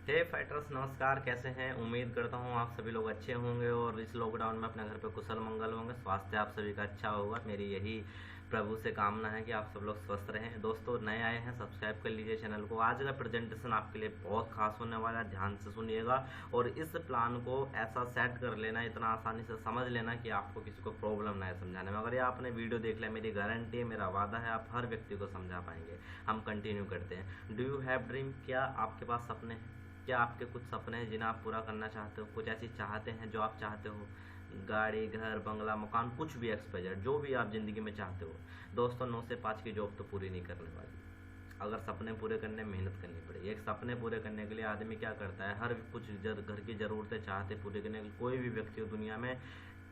हे fighters, नमस्कार। कैसे हैं? उम्मीद करता हूँ आप सभी लोग अच्छे होंगे और इस लॉकडाउन में अपने घर पे कुशल मंगल होंगे। स्वास्थ्य आप सभी का अच्छा होगा। मेरी यही प्रभु से कामना है कि आप सब लोग स्वस्थ रहें। दोस्तों, नए आए हैं, सब्सक्राइब कर लीजिए चैनल को। आज का प्रेजेंटेशन आपके लिए बहुत खास होने वाला है, ध्यान से सुनिएगा और इस प्लान को ऐसा सेट कर लेना, इतना आसानी से समझ लेना कि आपको किसी को प्रॉब्लम ना है समझाने में। अगर ये आपने वीडियो देख लिया, मेरी गारंटी है, मेरा वादा है, आप हर व्यक्ति को समझा पाएंगे। हम कंटिन्यू करते हैं। Do you have dream? क्या आपके पास सपने हैं? क्या आपके कुछ सपने हैं जिन्हें आप पूरा करना चाहते हो? कुछ ऐसी चाहते हैं जो आप चाहते हो? गाड़ी, घर, बंगला, मकान, कुछ भी एक्सपेक्टेड, जो भी आप जिंदगी में चाहते हो। दोस्तों, 9 से 5 की जॉब तो पूरी नहीं करने वाली। अगर सपने पूरे करने में मेहनत करनी पड़ेगी। एक सपने पूरे करने के लिए आदमी क्या करता है? हर कुछ घर की ज़रूरतें चाहते पूरी करने के लिए कोई भी व्यक्ति हो दुनिया में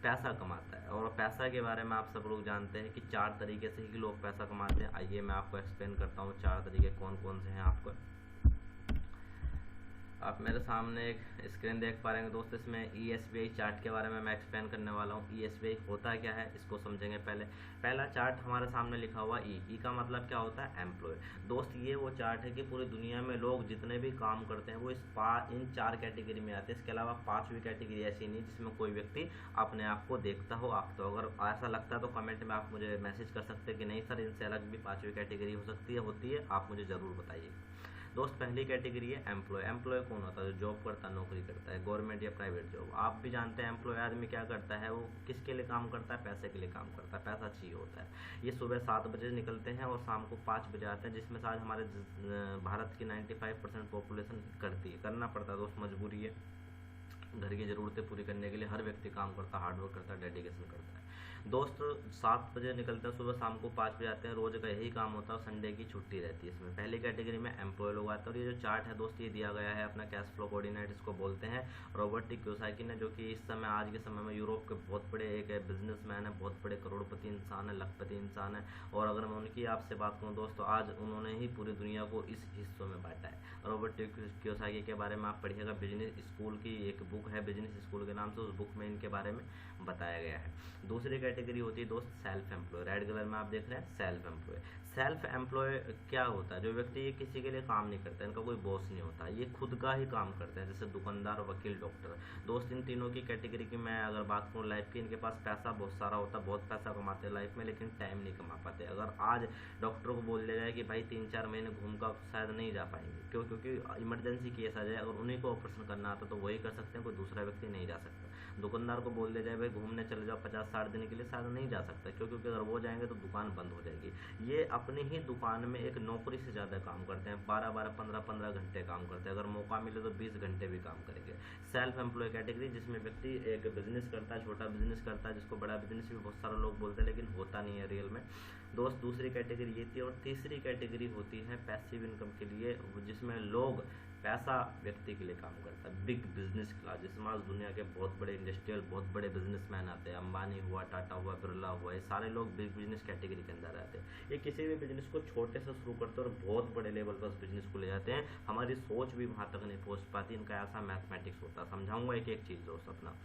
पैसा कमाता है। और पैसा के बारे में आप सब लोग जानते हैं कि 4 तरीके से ही लोग पैसा कमाते हैं। आइए मैं आपको एक्सप्लेन करता हूँ 4 तरीके कौन कौन से हैं। आपको आप मेरे सामने एक स्क्रीन देख पा रहे हैं दोस्त। इसमें ESBI चार्ट के बारे में मैं एक्सप्लेन करने वाला हूँ। ESBI होता क्या है इसको समझेंगे। पहला चार्ट हमारे सामने लिखा हुआ ई का मतलब क्या होता है? एम्प्लॉय। दोस्त, ये वो चार्ट है कि पूरी दुनिया में लोग जितने भी काम करते हैं वो इन 4 कैटेगरी में आते हैं। इसके अलावा 5वीं कैटेगरी ऐसी नहीं जिसमें कोई व्यक्ति अपने आप को देखता हो आंकता हो। अगर ऐसा लगता है तो कमेंट में आप मुझे मैसेज कर सकते हैं कि नहीं सर, इनसे अलग भी 5वीं कैटेगरी हो सकती है, होती है, आप मुझे ज़रूर बताइए। दोस्त, पहली कैटेगरी है एम्प्लॉय। एम्प्लॉय कौन होता है? जो जॉब करता है, नौकरी करता है, गवर्नमेंट या प्राइवेट जॉब। आप भी जानते हैं एम्प्लॉय आदमी क्या करता है, वो किसके लिए काम करता है? पैसे के लिए काम करता है, पैसा चाहिए होता है। ये सुबह 7 बजे निकलते हैं और शाम को 5 बजे आते हैं, जिसमें से आज हमारे भारत की 95% पॉपुलेशन करती है। करना पड़ता है दोस्त, मजबूरी है। घर की ज़रूरतें पूरी करने के लिए हर व्यक्ति काम करता है, हार्डवर्क करता है, डेडिकेशन करता है। दोस्त, 7 बजे निकलते हैं सुबह, शाम को 5 बजे आते हैं। रोज़ का यही काम होता है, संडे की छुट्टी रहती है। इसमें पहली कैटेगरी में एम्प्लॉय लोग आते हैं। और ये जो चार्ट है दोस्त, ये दिया गया है अपना कैश फ्लो कोऑर्डिनेट इसको बोलते हैं। रॉबर्ट टी कियोसाकी ने, जो कि इस समय आज के समय में यूरोप के बहुत बड़े एक बिजनेसमैन है, बहुत बड़े करोड़पति इंसान है, लखपति इंसान है। और अगर मैं उनकी आपसे बात करूँ दोस्तों, आज उन्होंने ही पूरी दुनिया को इस हिस्सों में बांटा है। रॉबर्ट टी कियोसाकी के बारे में आप पढ़िएगा, बिजनेस स्कूल की एक बुक है बिजनेस स्कूल के नाम से, उस बुक में इनके बारे में बताया गया है। दूसरी कैटेगरी होती है दोस्त सेल्फ एम्प्लॉय। रेड कलर में आप देख रहे हैं सेल्फ एम्प्लॉय। सेल्फ एम्प्लॉय क्या होता है? जो व्यक्ति ये किसी के लिए काम नहीं करता, इनका कोई बॉस नहीं होता, ये खुद का ही काम करते हैं, जैसे दुकानदार, वकील, डॉक्टर। दोस्त, इन तीनों की कैटेगरी की मैं अगर बात करूँ लाइफ की, इनके पास पैसा बहुत सारा होता है, बहुत पैसा कमाते हैं लाइफ में, लेकिन टाइम नहीं कमा पाते। अगर आज डॉक्टर को बोल दिया जाए कि भाई 3-4 महीने घूम कर, शायद नहीं जा पाएंगे। क्यों? क्योंकि इमरजेंसी केस आ जाए, अगर उन्हीं को ऑपरेशन करना आता तो वही कर सकते हैं, कोई दूसरा व्यक्ति नहीं जा सकता। दुकानदार को बोल दिया जाए भाई घूमने चले जाओ 50-60 दिन के लिए, शायद नहीं जा सकता। क्यों? क्योंकि अगर वो जाएंगे तो दुकान बंद हो जाएगी। ये अपनी ही दुकान में एक नौकरी से ज़्यादा काम करते हैं, 12-12, 15-15 घंटे काम करते हैं। अगर मौका मिले तो 20 घंटे भी काम करेंगे। सेल्फ एम्प्लॉय कैटेगरी, जिसमें व्यक्ति एक बिजनेस करता है, छोटा बिजनेस करता है, जिसको बड़ा बिजनेस भी बहुत सारे लोग बोलते हैं, लेकिन होता नहीं है रियल में। दोस्त, दूसरी कैटेगरी ये थी। और तीसरी कैटेगरी होती है पैसिव इनकम के लिए, जिसमें लोग पैसा व्यक्ति के लिए काम करता है। बिग बिजनेस क्लास, जिसमें आज दुनिया के बहुत बड़े इंडस्ट्रियल, बहुत बड़े बिजनेसमैन आते हैं। अंबानी हुआ, टाटा हुआ, बिरला हुआ, ये सारे लोग बिग बिजनेस कैटेगरी के अंदर आते हैं। ये किसी भी बिजनेस को छोटे से शुरू करते हैं और बहुत बड़े लेवल पर उस बिजनेस को ले जाते हैं। हमारी सोच भी वहाँ तक नहीं पहुँच पाती। इनका ऐसा मैथमेटिक्स होता है। समझाऊंगा एक एक चीज़ दोस्त अपना।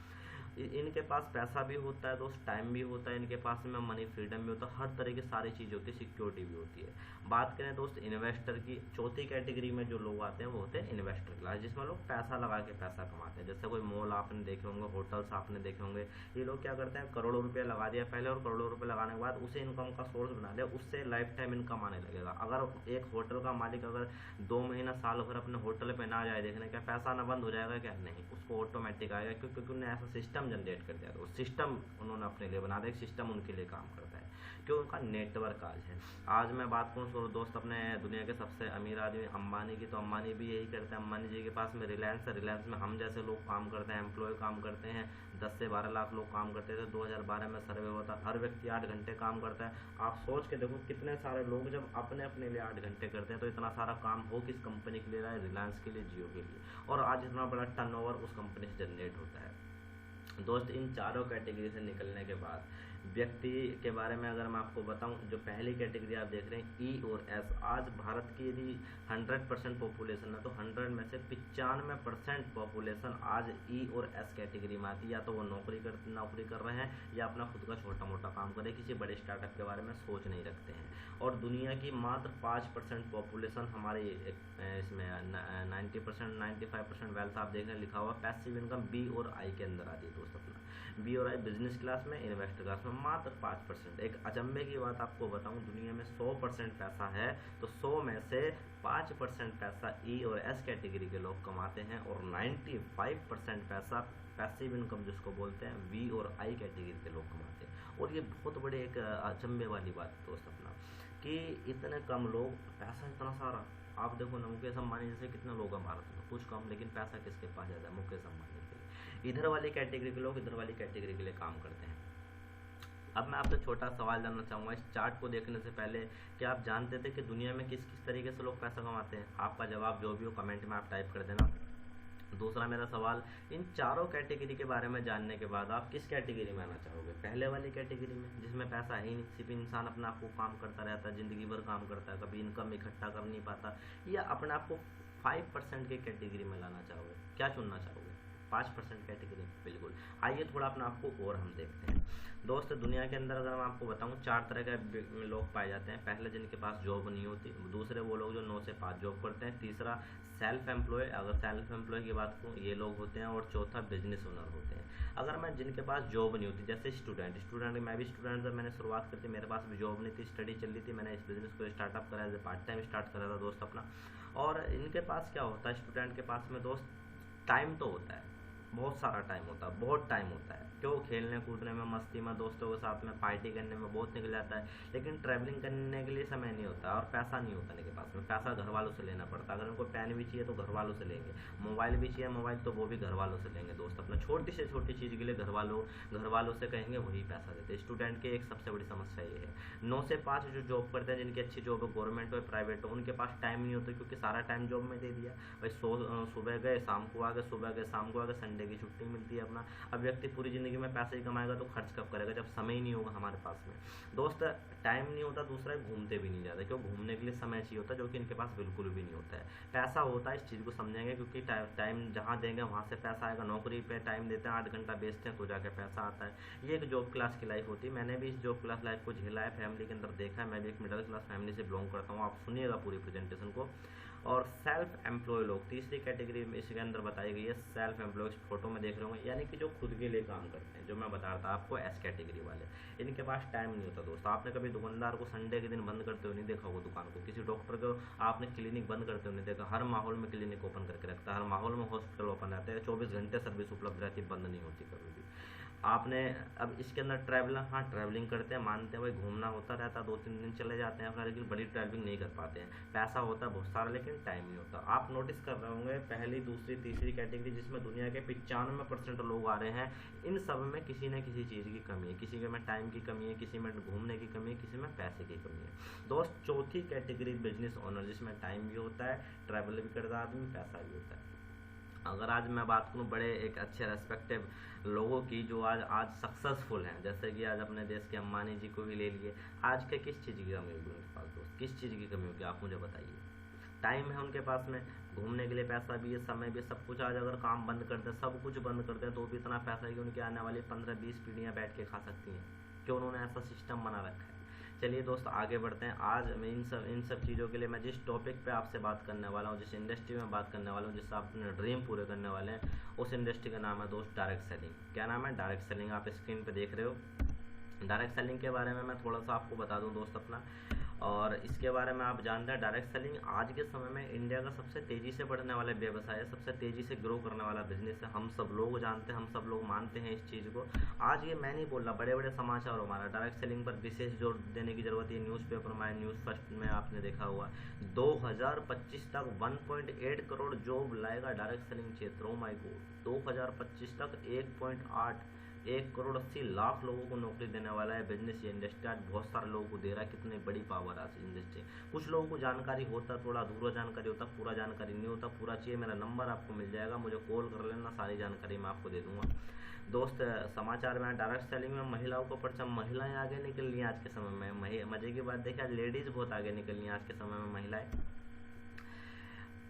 इनके पास पैसा भी होता है दोस्त, टाइम भी होता है इनके पास में, मनी फ्रीडम भी होता है, हर तरह की सारी चीज़ होती है, सिक्योरिटी भी होती है। बात करें दोस्त इन्वेस्टर की, चौथी कैटेगरी में जो लोग आते हैं वो होते हैं इन्वेस्टर क्लास, जिसमें लोग पैसा लगा के पैसा कमाते हैं। जैसे कोई मॉल आपने देखे होंगे, होटल्स आपने देखे होंगे। ये लोग क्या करते हैं, करोड़ों रुपये लगा दिया पहले, और करोड़ों रुपये लगाने के बाद उसे इनकम का सोर्स बना लिया, उससे लाइफ टाइम इनकम आने लगेगा। अगर एक होटल का मालिक अगर 2 महीना साल भर अपने होटल पर ना जाए देखने, क्या पैसा ना बंद हो जाएगा? क्या नहीं, उसको ऑटोमेटिक आएगा, क्योंकि उन्होंने ऐसा सिस्टम जनरेट कर दिया। तो सिस्टम उन्होंने अपने लिए बना दिया, सिस्टम उनके लिए काम करता है, क्यों? उनका नेटवर्क आज है। आज मैं बात करूँ दोस्त अपने दुनिया के सबसे अमीर आदमी अंबानी की, तो अंबानी भी यही करते हैं। अंबानी जी के पास में रिलायंस है। रिलायंस में हम जैसे लोग काम करते हैं, एम्प्लॉय काम करते हैं। 10 से 12 लाख लोग काम करते थे। 2012 में सर्वे हुआ था, हर व्यक्ति 8 घंटे काम करता है। आप सोच के देखो कितने सारे लोग जब अपने अपने लिए 8 घंटे करते हैं, तो इतना सारा काम हो किस कंपनी के लिए रहा है? रिलायंस के लिए, जियो के लिए। और आज इतना बड़ा टर्नओवर उस कंपनी से जनरेट होता है। दोस्त, इन चारों कैटेगरी से निकलने के बाद व्यक्ति के बारे में अगर मैं आपको बताऊं, जो पहली कैटेगरी आप देख रहे हैं ई और एस, आज भारत की यदि 100% पॉपुलेशन है तो 100 में से 95% पॉपुलेशन आज ई और एस कैटेगरी में आती है। या तो वो नौकरी कर रहे हैं या अपना खुद का छोटा मोटा काम कर रहे हैं, किसी बड़े स्टार्टअप के बारे में सोच नहीं रखते हैं। और दुनिया की मात्र 5% पॉपुलेशन हमारे इसमें 90% 95% वेल्थ आप देख रहे हैं लिखा हुआ पैसिव इनकम बी और आई के अंदर आती है दोस्त। अपना बी और आई बिजनेस क्लास में, इन्वेस्टर क्लास में मात्र 5%। एक अचंभे की बात आपको बताऊं, दुनिया में 100% पैसा है तो 100 में से 5% पैसा ई और एस कैटेगरी के लोग कमाते हैं और 95% पैसा पैसिव इनकम जिसको बोलते हैं वी और आई कैटेगरी के लोग कमाते हैं। और ये बहुत बड़े एक अचंभे वाली बात है दोस्त अपना, कि इतने कम लोग, पैसा इतना सारा। आप देखो ना, मुकेश अंबानी जैसे कितने लोग हैं भारत में, कुछ कम, लेकिन पैसा किसके पास ज़्यादा है? मुकेश अंबानी के लिए। इधर वाली कैटेगरी के लोग इधर वाली कैटेगरी के लिए काम करते हैं। अब मैं आपसे छोटा सवाल जानना चाहूँगा इस चार्ट को देखने से पहले, कि आप जानते थे कि दुनिया में किस किस तरीके से लोग पैसा कमाते हैं? आपका जवाब जो भी हो कमेंट में आप टाइप कर देना। दूसरा मेरा सवाल, इन चारों कैटेगरी के बारे में जानने के बाद आप किस कैटेगरी में आना चाहोगे? पहले वाली कैटेगरी में जिसमें पैसा है ही नहीं, सिर्फ इंसान अपने आप को काम करता रहता है, ज़िंदगी भर काम करता है, कभी इनकम इकट्ठा कर नहीं पाता, या अपने आप को 5% की कैटेगरी में लाना चाहोगे? क्या चुनना चाहोगे? 5% कैटेगरी, बिल्कुल। आइए थोड़ा अपने आप को और हम देखते हैं दोस्त। दुनिया के अंदर अगर मैं आपको बताऊं 4 तरह के लोग पाए जाते हैं। पहले जिनके पास जॉब नहीं होती, दूसरे वो लोग जो 9 से 5 जॉब करते हैं, तीसरा सेल्फ एम्प्लॉय, अगर सेल्फ एम्प्लॉय की बात करूँ ये लोग होते हैं, और चौथा बिजनेस ओनर होते हैं। अगर मैं जिनके पास जॉब नहीं होती, जैसे स्टूडेंट, मैं भी स्टूडेंट जब मैंने शुरुआत करी थी मेरे पास भी जॉब नहीं थी, स्टडी चल रही थी, मैंने इस बिजनेस को स्टार्टअप करा, पार्ट टाइम स्टार्ट करा था दोस्त अपना। और इनके पास क्या होता है, स्टूडेंट के पास में दोस्त टाइम तो होता है, बहुत सारा टाइम होता है, बहुत टाइम होता है, क्यों? खेलने कूदने में, मस्ती में, दोस्तों के साथ में पार्टी करने में बहुत निकल जाता है, लेकिन ट्रैवलिंग करने के लिए समय नहीं होता और पैसा नहीं होता इनके पास में। पैसा घर वालों से लेना पड़ता है। अगर उनको पेन भी चाहिए तो घर वालों से लेंगे, मोबाइल भी चाहिए मोबाइल तो वो भी घर वालों से लेंगे दोस्त अपना। छोटी से छोटी चीज़ के लिए घर वालों से कहेंगे, वही पैसा देते। स्टूडेंट की एक सबसे बड़ी समस्या ये है। 9 से 5 जो जॉब करते हैं, जिनकी अच्छी जॉब है, गवर्नमेंट हो प्राइवेट हो, उनके पास टाइम नहीं होता, क्योंकि सारा टाइम जॉब में दे दिया भाई। सुबह गए शाम को आ गए, सुबह गए शाम को आ गए, संडे की छुट्टी मिलती है अपना। अब व्यक्ति पूरी ज़िंदगी में पैसे ही कमाएगा तो खर्च कब करेगा, जब समय ही नहीं होगा हमारे पास में दोस्त। टाइम नहीं होता, दूसरा घूमते भी नहीं जाते, क्यों? घूमने के लिए समय चाहिए होता है, जो कि इनके पास बिल्कुल भी नहीं होता है। पैसा होता है, इस चीज़ को समझेंगे, क्योंकि टाइम जहाँ देंगे वहाँ से पैसा आएगा। नौकरी पे टाइम देते हैं, 8 घंटा बेचते हैं तो जाके पैसा आता है। ये एक जॉब क्लास की लाइफ होती है। मैंने भी इस जॉब क्लास लाइफ को झेला है, फैमिली के अंदर देखा है। मैं भी एक मिडिल क्लास फैमिली से बिलोंग करता हूँ। आप सुनिएगा पूरी प्रेजेंटेशन को। और सेल्फ एम्प्लॉय लोग, तीसरी कैटेगरी में इसके अंदर बताई गई है। सेल्फ एम्प्लॉय फोटो में देख रहे होंगे, यानी कि जो खुद के लिए काम करते हैं, जो मैं बता रहा था आपको एस कैटेगरी वाले। इनके पास टाइम नहीं होता दोस्त। आपने कभी दुकानदार को संडे के दिन बंद करते हुए नहीं देखा होगा दुकान को, किसी डॉक्टर को आपने क्लिनिक बंद करते हुए नहीं देखा। हर माहौल में क्लिनिक ओपन करके रखता है, हर माहौल में हॉस्पिटल ओपन रहता है, 24 घंटे सर्विस उपलब्ध रहती है, बंद नहीं होती कभी भी। आपने अब इसके अंदर ट्रैवलिंग करते हैं, मानते हैं भाई घूमना होता रहता है, 2-3 दिन चले जाते हैं, लेकिन बड़ी ट्रैवलिंग नहीं कर पाते हैं। पैसा होता है बहुत सारा, लेकिन टाइम नहीं होता। आप नोटिस कर रहे होंगे पहली, दूसरी, तीसरी कैटेगरी जिसमें दुनिया के 95% लोग आ रहे हैं, इन सब में किसी न किसी चीज़ की कमी है। किसी में टाइम की कमी है, किसी में घूमने की कमी है, किसी में पैसे की कमी है दोस्त। चौथी कैटेगरी बिजनेस ओनर, जिसमें टाइम भी होता है, ट्रैवल भी करता है आदमी, पैसा भी होता है। अगर आज मैं बात करूं बड़े एक अच्छे रेस्पेक्टिव लोगों की, जो आज सक्सेसफुल हैं, जैसे कि आज अपने देश के अंबानी जी को भी ले लिए, आज के किस चीज़ की कमी होगी उनके पास दोस्त? किस चीज़ की कमी होगी आप मुझे बताइए। टाइम है उनके पास में, घूमने के लिए पैसा भी है, समय भी, सब कुछ। आज अगर काम बंद कर दे, सब कुछ बंद कर दे, तो भी इतना पैसा है कि उनकी आने वाली 15-20 पीढ़ियाँ बैठ के खा सकती हैं। क्यों? उन्होंने ऐसा सिस्टम बना रखा है। चलिए दोस्त आगे बढ़ते हैं। आज मैं इन सब चीज़ों के लिए मैं जिस टॉपिक पे आपसे बात करने वाला हूँ, जिस इंडस्ट्री में बात करने वाला हूँ, जिससे आप अपने ड्रीम पूरे करने वाले हैं, उस इंडस्ट्री का नाम है दोस्त डायरेक्ट सेलिंग। क्या नाम है? Direct selling. आप स्क्रीन पे देख रहे हो। डायरेक्ट सेलिंग के बारे में मैं थोड़ा सा आपको बता दूं दोस्त अपना, और इसके बारे में आप जानते हैं डायरेक्ट सेलिंग आज के समय में इंडिया का सबसे तेज़ी से बढ़ने वाला व्यवसाय है, सबसे तेज़ी से ग्रो करने वाला बिजनेस है। हम सब लोग जानते हैं, हम सब लोग मानते हैं इस चीज़ को। आज ये मैं नहीं बोल रहा, बड़े बड़े समाचार हो, हमारा डायरेक्ट सेलिंग पर विशेष जोर देने की ज़रूरत है। न्यूज़पेपर में, न्यूज़ फर्स्ट में आपने देखा हुआ 2025 तक 1.8 करोड़ जॉब लाएगा डायरेक्ट सेलिंग क्षेत्र। ओ माय गॉड, 2025 तक 1.8 1,80,00,000 लोगों को नौकरी देने वाला है बिजनेस। ये इंडस्ट्री आज बहुत सारे लोगों को दे रहा है। कितनी बड़ी पावर है आज इंडस्ट्री। कुछ लोगों को जानकारी होता, थोड़ा अधूरा जानकारी होता, पूरा जानकारी नहीं होता। पूरा चाहिए मेरा नंबर आपको मिल जाएगा, मुझे कॉल कर लेना, सारी जानकारी मैं आपको दे दूंगा। दोस्त समाचार में डायरेक्ट सेलिंग में महिलाओं को परचम, महिलाएं आगे निकल रही हैं आज के समय में। मजे की बात देखिए, आज लेडीज बहुत आगे निकल रही हैं आज के समय में महिलाएं।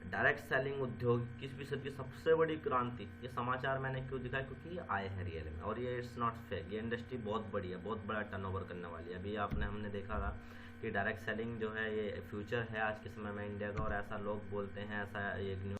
डायरेक्ट सेलिंग उद्योग 21वीं सदी की सबसे बड़ी क्रांति। ये समाचार मैंने क्यों दिखाया, क्योंकि ये आए हैं रियल में, और ये इट्स नॉट फेक। ये इंडस्ट्री बहुत बड़ी है, बहुत बड़ा टर्नओवर करने वाली है। अभी हमने देखा था कि डायरेक्ट सेलिंग जो है ये फ्यूचर है आज के समय में इंडिया का, और ऐसा लोग बोलते हैं, ऐसा एक न्यूज।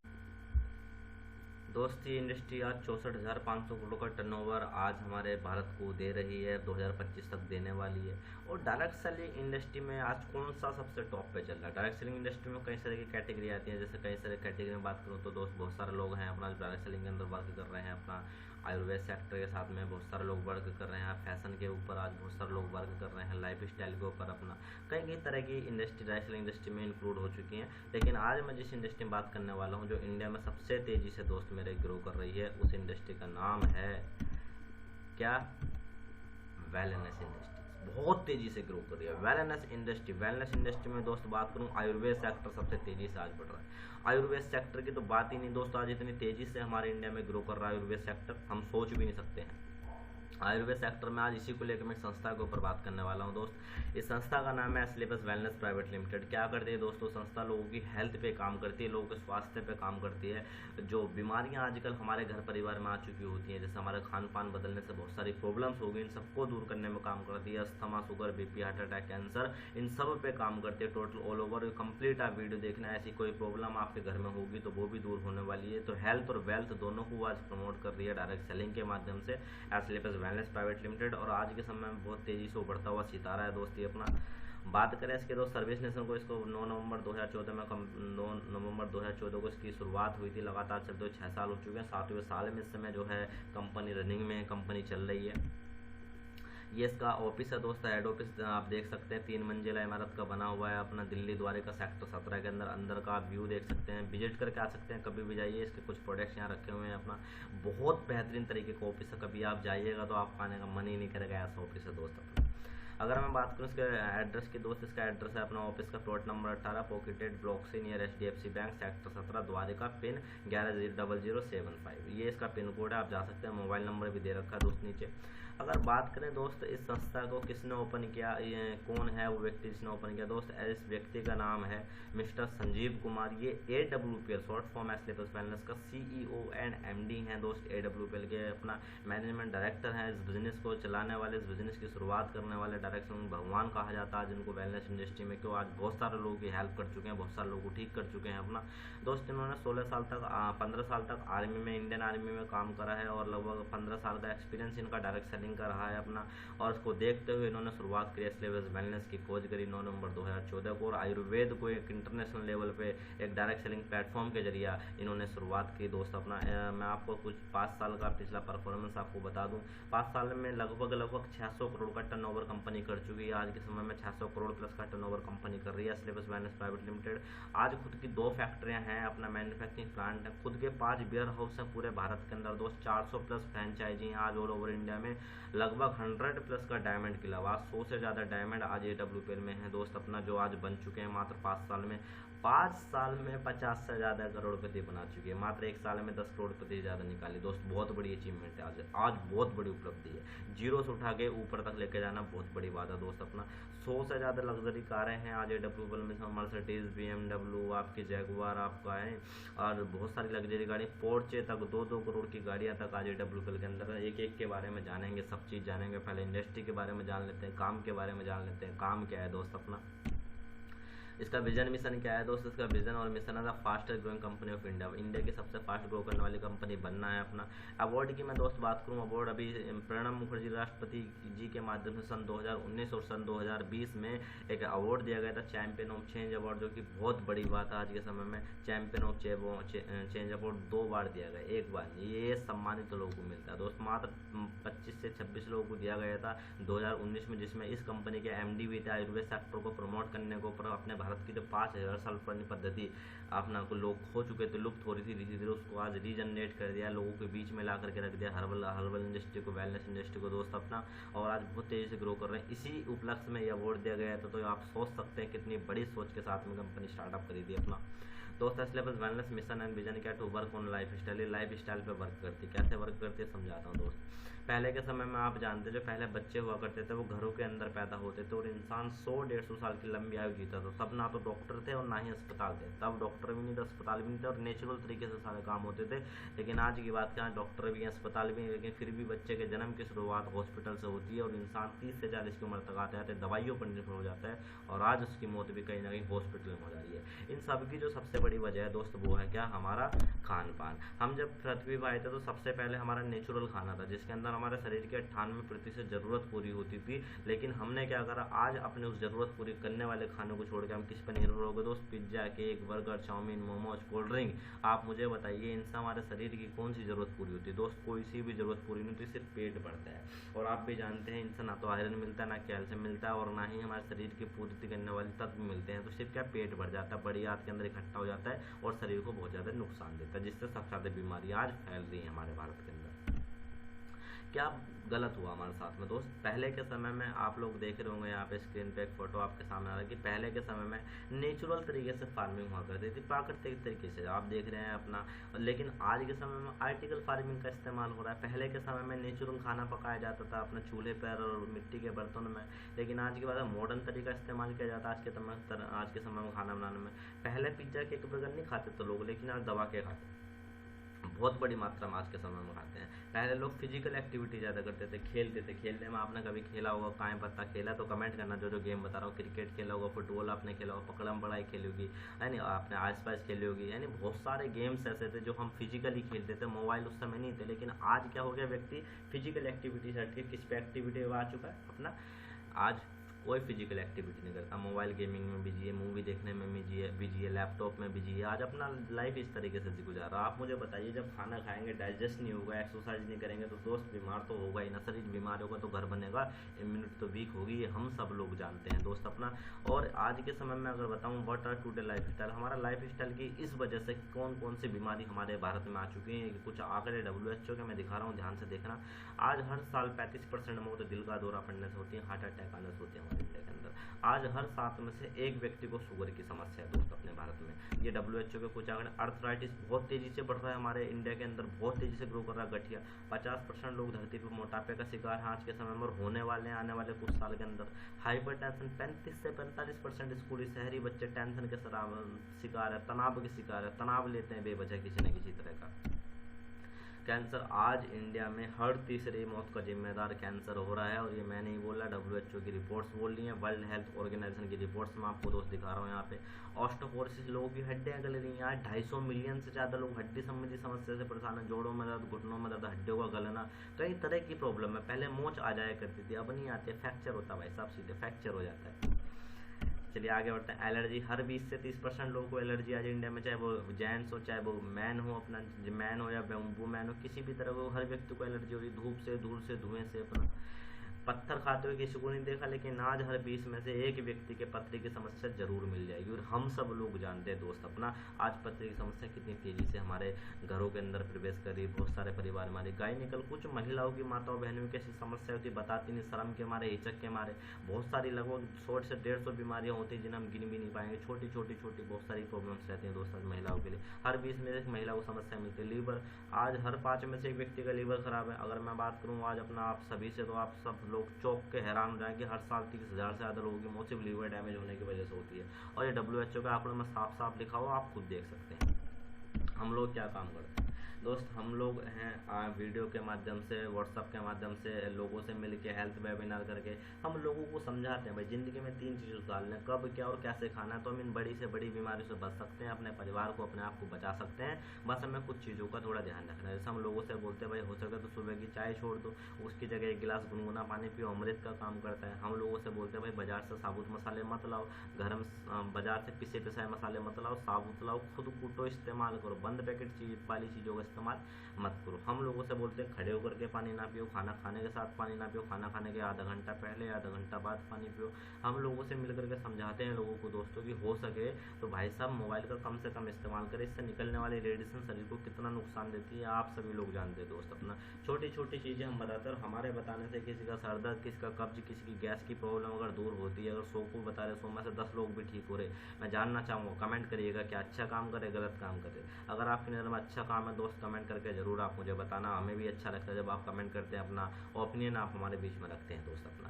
दोस्त ये इंडस्ट्री आज 64,500 करोड़ का टर्नओवर आज हमारे भारत को दे रही है, 2025 तक देने वाली है। और डायरेक्ट सेलिंग इंडस्ट्री में आज कौन सा सबसे टॉप पे चल रहा है? डायरेक्ट सेलिंग इंडस्ट्री में कई सारे की कैटेगरी आती है। जैसे कई सारे कैटेगरी में बात करूँ तो दोस्त बहुत सारे लोग हैं अपना डायरेक्ट सेलिंग के अंदर वर्क कर रहे हैं। अपना आयुर्वेद सेक्टर के साथ में बहुत सारे लोग वर्क कर रहे हैं। फैशन के ऊपर आज बहुत सारे लोग वर्क कर रहे हैं। लाइफ स्टाइल के ऊपर अपना कई तरह की इंडस्ट्री डायरेक्ट सेलिंग इंडस्ट्री में इंक्लूड हो चुकी हैं। लेकिन आज मैं जिस इंडस्ट्री में बात करने वाला हूँ, जो इंडिया में सबसे तेजी से दोस्त मेरे ग्रो कर रही है, उस इंडस्ट्री का नाम है क्या? Wellness industry. बहुत तेजी से ग्रो कर रही है वेलनेस इंडस्ट्री। वेलनेस इंडस्ट्री में दोस्त बात करूं, आयुर्वेद सेक्टर सबसे तेजी से आज बढ़ रहा है। आयुर्वेद सेक्टर की तो बात ही नहीं दोस्त, आज इतनी तेजी से हमारे इंडिया में ग्रो कर रहा है आयुर्वेद सेक्टर, हम सोच भी नहीं सकते हैं। आयुर्वेद सेक्टर में आज इसी को लेकर मैं एक संस्था के ऊपर बात करने वाला हूं दोस्त। इस संस्था का नाम है एस्क्लेपियस वेलनेस प्राइवेट लिमिटेड। क्या करती है दोस्तों? संस्था लोगों की हेल्थ पे काम करती है, लोगों के स्वास्थ्य पे काम करती है। जो बीमारियां आजकल हमारे घर परिवार में आ चुकी होती हैं, जैसे हमारे खान पान बदलने से बहुत सारी प्रॉब्लम्स हो गई, इन सबको दूर करने में काम करती है। Asthma, sugar, BP, heart attack, cancer, इन सब पे काम करती है। टोटल ऑल ओवर कंप्लीट आप वीडियो देखना। ऐसी कोई प्रॉब्लम आपके घर में होगी तो वो भी दूर होने वाली है। तो हेल्थ और वेल्थ दोनों को आज प्रमोट कर रही है डायरेक्ट सेलिंग के माध्यम से एस्क्लेपियस वेलनेस प्राइवेट लिमिटेड। और आज के समय में बहुत तेजी से उभरता हुआ सितारा है दोस्त ये अपना। बात करें इसके दोस्त सर्विस नेशन को, इसको 9 नवंबर 2014 को इसकी शुरुआत हुई थी। लगातार चलते हुए 6 साल हो चुके हैं। 7वें साल में इस समय जो है कंपनी रनिंग में, कंपनी चल रही है। ये इसका ऑफिस है दोस्त, हेड ऑफिस आप देख सकते हैं 3 मंजिला इमारत का बना हुआ है अपना दिल्ली द्वारका सेक्टर 17 के अंदर। अंदर का व्यू देख सकते हैं, विजिट करके आ सकते हैं, कभी भी जाइए। इसके कुछ प्रोडक्ट्स यहाँ रखे हुए हैं अपना। बहुत बेहतरीन तरीके का ऑफिस है, कभी आप जाइएगा तो आपका आने का मन ही नहीं करेगा, ऐसा ऑफिस है दोस्त अपना। अगर मैं बात करूँ इसके एड्रेस की दोस्त, इसका एड्रेस है अपना ऑफिस का प्लॉट नंबर 18 पॉकेटेड ब्लॉक से near HDFC bank sector 17 Dwarka, pin 110075। ये इसका पिन कोड है, आप जा सकते हैं। मोबाइल नंबर भी दे रखा है दोस्त नीचे। अगर बात करें दोस्त इस संस्था को किसने ओपन किया, ये कौन है वो व्यक्ति जिसने ओपन किया दोस्त? इस व्यक्ति का नाम है मिस्टर संजीव कुमार। ये AWPL short form Asclepius wellness का CEO एंड MD हैं दोस्त। AWPL के अपना मैनेजमेंट डायरेक्टर हैं। इस बिजनेस को चलाने वाले, इस बिजनेस की शुरुआत करने वाले डायरेक्शन भगवान कहा जाता है जिनको वेलनेस इंडस्ट्री में, क्यों आज बहुत सारे लोगों की हेल्प कर चुके हैं, बहुत सारे लोगों को ठीक कर चुके हैं अपना। दोस्त इन्होंने 15 साल तक आर्मी में, इंडियन आर्मी में काम करा है, और लगभग 15 साल का एक्सपीरियंस इनका डायरेक्ट सेलिंग का रहा है अपना। और उसको देखते हुए इन्होंने शुरुआत की एस्क्लेपियस वेलनेस की, खोज करी 9 नवंबर 2014 को। और आयुर्वेद को एक इंटरनेशनल लेवल पे एक डायरेक्ट सेलिंग प्लेटफॉर्म के जरिए इन्होंने शुरुआत की दोस्त अपना। मैं आपको कुछ 5 साल का पिछला परफॉर्मेंस आपको बता दूं। 5 साल में लगभग 600 करोड़ का टर्नओवर कंपनी कर चुकी है। आज के समय में 600 करोड़ प्लस का टर्नओवर कंपनी कर रही है एस्क्लेपियस वेलनेस प्राइवेट लिमिटेड। आज खुद की 2 फैक्ट्रियां हैं, अपना मैन्युफैक्चरिंग प्लांट है, खुद के 5 वेयर हाउस हैं पूरे भारत के अंदर दोस्त। 400 प्लस फ्रेंचाइजी हैं आज ऑल ओवर इंडिया में। लगभग 100 प्लस का डायमंड किला, 100 से ज़्यादा डायमंड आज AWPL में है दोस्त अपना, जो आज बन चुके हैं मात्र 5 साल में। 5 साल में 50 से ज़्यादा करोड़पति बना चुकी है, मात्र 1 साल में 10 करोड़पति ज़्यादा निकाली दोस्त। बहुत बड़ी अचीवमेंट है आज बहुत बड़ी उपलब्धि है। जीरो से उठा के ऊपर तक लेके जाना बहुत बड़ी बात है दोस्त अपना। 100 से ज़्यादा लग्जरी कारें हैं आज AWPL में, मर्सिडीज, BMW, आपकी जैगुआर आपका है, और बहुत सारी लग्जरी गाड़ी, पोर्चे तक 2-2 करोड़ की गाड़ियाँ तक आज AWPL के अंदर है। एक के बारे में जानेंगे, सब चीज़ जानेंगे। पहले इंडस्ट्री के बारे में जान लेते हैं, काम के बारे में जान लेते हैं। काम क्या है दोस्त अपना, इसका विजन मिशन क्या है दोस्त? इसका विजन और मिशन है the fastest growing company of India. India की सबसे फास्ट ग्रो करने वाली कंपनी बनना है अपना। अवार्ड की मैं दोस्त बात करूं, अवार्ड अभी प्रणब मुखर्जी राष्ट्रपति जी के माध्यम से सन 2019 और सन 2020 में एक अवार्ड दिया गया था, चैंपियन ऑफ चेंज अवार्ड, जो कि बहुत बड़ी बात है आज के समय में। चैंपियन ऑफ चेंज अवार्ड 2 बार दिया गया, 1 बार। ये सम्मानित लोगों को मिलता है दोस्त। मात्र 25 से 26 लोगों को दिया गया था 2019 में, जिसमें इस कंपनी के MD भी थे। आयुर्वेद सेक्टर को प्रमोट करने के ऊपर अपने भारत की जो 5000 साल पुरानी पद्धति अपना को लोग खो चुके थे, लुप्त हो रही थी धीरे धीरे, उसको आज रीजनरेट कर दिया, लोगों के बीच में ला करके रख दिया, हर्बल इंडस्ट्री को, वेलनेस इंडस्ट्री को दोस्त अपना, और आज बहुत तेज़ी से ग्रो कर रहे हैं। इसी उपलक्ष्य में ये अवार्ड दिया गया था। तो आप सोच सकते हैं कितनी बड़ी सोच के साथ में कंपनी स्टार्टअप करी थी अपना। दोस्त इसलिए बस वेलनेस मिशन एंड विजन क्या to work on lifestyle, lifestyle पे वर्क करती है। कैसे वर्क करती है समझाता हूँ दोस्त। पहले के समय में आप जानते जो पहले बच्चे हुआ करते थे वो घरों के अंदर पैदा होते थे और इंसान 100-150 साल की लंबी आयु जीता था। तब ना तो डॉक्टर थे और ना ही अस्पताल थे, तब डॉक्टर भी नहीं थे, अस्पताल भी नहीं थे, और नेचुरल तरीके से सारे काम होते थे। लेकिन आज की बात क्या, डॉक्टर भी हैं, अस्पताल भी हैं, लेकिन फिर भी बच्चे के जन्म की शुरुआत हॉस्पिटल से होती है और इंसान 30 से 40 की उम्र तक आते आते दवाइयों पर निर्भर हो जाता है और आज उसकी मौत भी कहीं ना कहीं हॉस्पिटल में हो जा रही है। इन सब की जो सबसे बड़ी वजह है दोस्त वो है क्या, हमारा खान पान। हम जब पृथ्वी पर आए थे तो सबसे पहले हमारा नेचुरल खाना था जिसके अंदर हमारे शरीर के 98% ज़रूरत पूरी होती थी। लेकिन हमने क्या करा, आज अपने उस ज़रूरत पूरी करने वाले खाने को छोड़ के हम किस पर निर्भर हो गए दोस्त, pizza, cake, burger, chowmein, momos, cold drink. आप मुझे बताइए इनसे हमारे शरीर की कौन सी ज़रूरत पूरी होती है दोस्त, कोई सी भी ज़रूरत पूरी नहीं होती, सिर्फ पेट बढ़ता है। और आप भी जानते हैं इनसे ना तो आयरन मिलता है, ना कैल्शियम मिलता है, और ना ही हमारे शरीर की पूर्ति करने वाले तत्व मिलते हैं। तो सिर्फ क्या, पेट बढ़ जाता है, बड़ी आंत के अंदर इकट्ठा हो जाता है और शरीर को बहुत ज़्यादा नुकसान देता है, जिससे सबसे ज़्यादा बीमारियाँ आज फैल रही हैं हमारे भारत के अंदर। क्या गलत हुआ हमारे साथ में दोस्त, पहले के समय में आप लोग देख रहे होंगे यहाँ पे स्क्रीन पे एक फोटो आपके सामने आ रहा है कि पहले के समय में नेचुरल तरीके से फार्मिंग हुआ करती थी, प्राकृतिक तरीके से आप देख रहे हैं अपना। लेकिन आज के समय में आर्टिकल फार्मिंग का इस्तेमाल हो रहा है। पहले के समय में नेचुरल खाना पकाया जाता था अपने चूल्हे पर और मिट्टी के बर्तनों में, लेकिन आज के बाद मॉडर्न तरीका इस्तेमाल किया जाता है आज के समय में खाना बनाने में। पहले पिज्ज़ा केक बर्गर नहीं खाते थे लोग, लेकिन आज दबा के खाते हैं, बहुत बड़ी मात्रा में आज के समय में खाते हैं। पहले लोग फिजिकल एक्टिविटी ज़्यादा करते थे, खेलते थे। खेलने में आपने कभी खेला होगा, काएं पत्ता खेला तो कमेंट करना, जो गेम बता रहा हूँ। क्रिकेट खेला होगा, फुटबॉल आपने खेला होगा, पकड़म पढ़ाई खेली होगी, यानी आपने आस पास खेली होगी, यानी बहुत सारे गेम्स ऐसे थे जो हम फिजिकली खेलते थे। मोबाइल उस समय नहीं थे, लेकिन आज क्या हो गया, व्यक्ति फिजिकल एक्टिविटी से हटके किस पे एक्टिविटी आ चुका है अपना, आज कोई फिजिकल एक्टिविटी नहीं करता, मोबाइल गेमिंग में बिजी है, मूवी देखने में बिजी है, लैपटॉप में बिजी है, आज अपना लाइफ इस तरीके से गुजार रहा है। आप मुझे बताइए जब खाना खाएंगे डाइजेस्ट नहीं होगा, एक्सरसाइज नहीं करेंगे तो दोस्त बीमार तो होगा ही ना, शरीर बीमार होगा तो घर बनेगा, इम्यूनिटी तो वीक होगी, ये हम सब लोग जानते हैं दोस्त अपना। और आज के समय में अगर बताऊँ what are today lifestyle, हमारा लाइफ स्टाइल की इस वजह से कौन कौन सी बीमारी हमारे भारत में आ चुकी है, कुछ आंकड़े WHO के मैं दिखा रहा हूँ, ध्यान से देखना। आज हर साल 35% मौत दिल का दौरा पड़ने से होती है, हार्ट अटैक आने से होती है हमारे इंडिया के अंदर। आज हर 7 में से एक व्यक्ति को शुगर की समस्या है दोस्त अपने भारत में, ये WHO के कुछ आंकड़े। अर्थराइटिस बहुत तेजी से बढ़ रहा है हमारे इंडिया के अंदर, बहुत तेजी से ग्रो कर रहा है। गठिया 50% लोग धरती पर मोटापे का शिकार हैं आज के समय में और होने वाले हैं आने वाले कुछ साल के अंदर। हाइपर टेंशन 35 से 45% स्कूली शहरी बच्चे टेंशन के शिकार है, तनाव के शिकार है, तनाव लेते हैं बेवजह किसी न किसी तरह का। कैंसर, आज इंडिया में हर तीसरी मौत का जिम्मेदार कैंसर हो रहा है, और ये मैं नहीं बोल रहा, WHO की रिपोर्ट्स बोल रही हैं, वर्ल्ड हेल्थ ऑर्गेनाइजेशन की रिपोर्ट्स मैं आपको दोस्त दिखा रहा हूँ यहाँ पे। ऑस्टियोपोरोसिस, लोगों की हड्डियाँ गल रही हैं, आज 250 मिलियन से ज़्यादा लोग हड्डी संबंधी समस्या से परेशान है, जोड़ों में दर्द, घुटनों में दर्द, हड्डियों का गलना, कई तरह की प्रॉब्लम है। पहले मोच आ जाया करती थी, अब नहीं आती, फ्रैक्चर होता है भाई साहब, सीधे फ्रैक्चर हो जाता है। चलिए आगे बढ़ते हैं। एलर्जी, हर 20 से 30% लोगों को एलर्जी आज इंडिया में, चाहे वो जेंट्स हो चाहे वो मैन हो, अपना मैन हो या वुमेन हो, किसी भी तरह को हर व्यक्ति को एलर्जी हो रही, धूप से, धूल से, धुएं से। अपना पत्थर खाते हुए किसी को नहीं देखा, लेकिन आज हर 20 में से एक व्यक्ति के पथरी की समस्या जरूर मिल जाएगी, और हम सब लोग जानते हैं दोस्त अपना आज पथरी की समस्या कितनी तेजी से हमारे घरों के अंदर प्रवेश कर रही है। बहुत सारे परिवार हमारे गायनिकल, कुछ महिलाओं की, माताओं बहनों की ऐसी समस्या होती है, बताती नहीं, शर्म के मारे, हिचक के मारे। बहुत सारी लगभग 100 से 150 बीमारियाँ होती हैं जिन्हें हम गिन भी नहीं पाएंगे। छोटी छोटी बहुत सारी प्रॉब्लम्स रहती हैं दोस्त आज महिलाओं के लिए। हर 20 में एक महिला को समस्या मिलती है। लीवर, आज हर 5 में से एक व्यक्ति का लीवर खराब है। अगर मैं बात करूँ आज अपना आप सभी से, तो आप सब लोग चौंक के हैरान हो जाएंगे, हर साल 30,000 से ज़्यादा लोगों की मौत सिर्फ लीवर डैमेज होने की वजह से होती है, और ये WHO के आंकड़ों में साफ साफ लिखा हुआ, आप खुद देख सकते हैं। हम लोग क्या काम करते हैं दोस्त, हम लोग हैं वीडियो के माध्यम से, व्हाट्सअप के माध्यम से लोगों से मिल के हेल्थ वेबिनार करके हम लोगों को समझाते हैं भाई ज़िंदगी में 3 चीज़ उतारना है, कब, क्या और कैसे खाना है, तो हम इन बड़ी से बड़ी बीमारियों से बच सकते हैं, अपने परिवार को, अपने आप को बचा सकते हैं। बस हमें कुछ चीज़ों का थोड़ा ध्यान रखना है। जैसे हम लोगों से बोलते हैं भाई हो सके तो सुबह की चाय छोड़ दो, उसकी जगह 1 गिलास गुनगुना पानी पियो, अमृत का काम करता है। हम लोगों से बोलते हैं भाई बाजार से साबुत मसाले मत लाओ, घर में बाजार से पिसे पिसाए मसाले मत लाओ, साबुत लाओ, खुद कूटो, इस्तेमाल करो, बंद पैकेट चीज़ वाली चीज़ों का इस्तेमाल मत करो। हम लोगों से बोलते हैं खड़े होकर के पानी ना पियो, खाना खाने के साथ पानी ना पियो, खाना खाने के आधा घंटा पहले या आधा घंटा बाद पानी पियो। हम लोगों से मिल करके समझाते हैं लोगों को दोस्तों कि हो सके तो भाई साहब मोबाइल का कम से कम इस्तेमाल करें। इससे निकलने वाली रेडिएशन शरीर को कितना नुकसान देती है आप सभी लोग जानते हैं दोस्त। अपना छोटी छोटी चीज़ें हम बताते हैं और हमारे बताने से किसी का सर दर्द, किसी का कब्ज, किसी की गैस की प्रॉब्लम अगर दूर होती है, अगर 100 को बता रहे 100 में से 10 लोग भी ठीक हो रहे, मैं जानना चाहूँगा। कमेंट करिएगा क्या अच्छा काम करे गलत काम करे। अगर आपकी नज़र में अच्छा काम है दोस्त कमेंट करके ज़रूर आप मुझे बताना, हमें भी अच्छा लगता है जब आप कमेंट करते हैं, अपना ओपिनियन आप हमारे बीच में रखते हैं दोस्त। अपना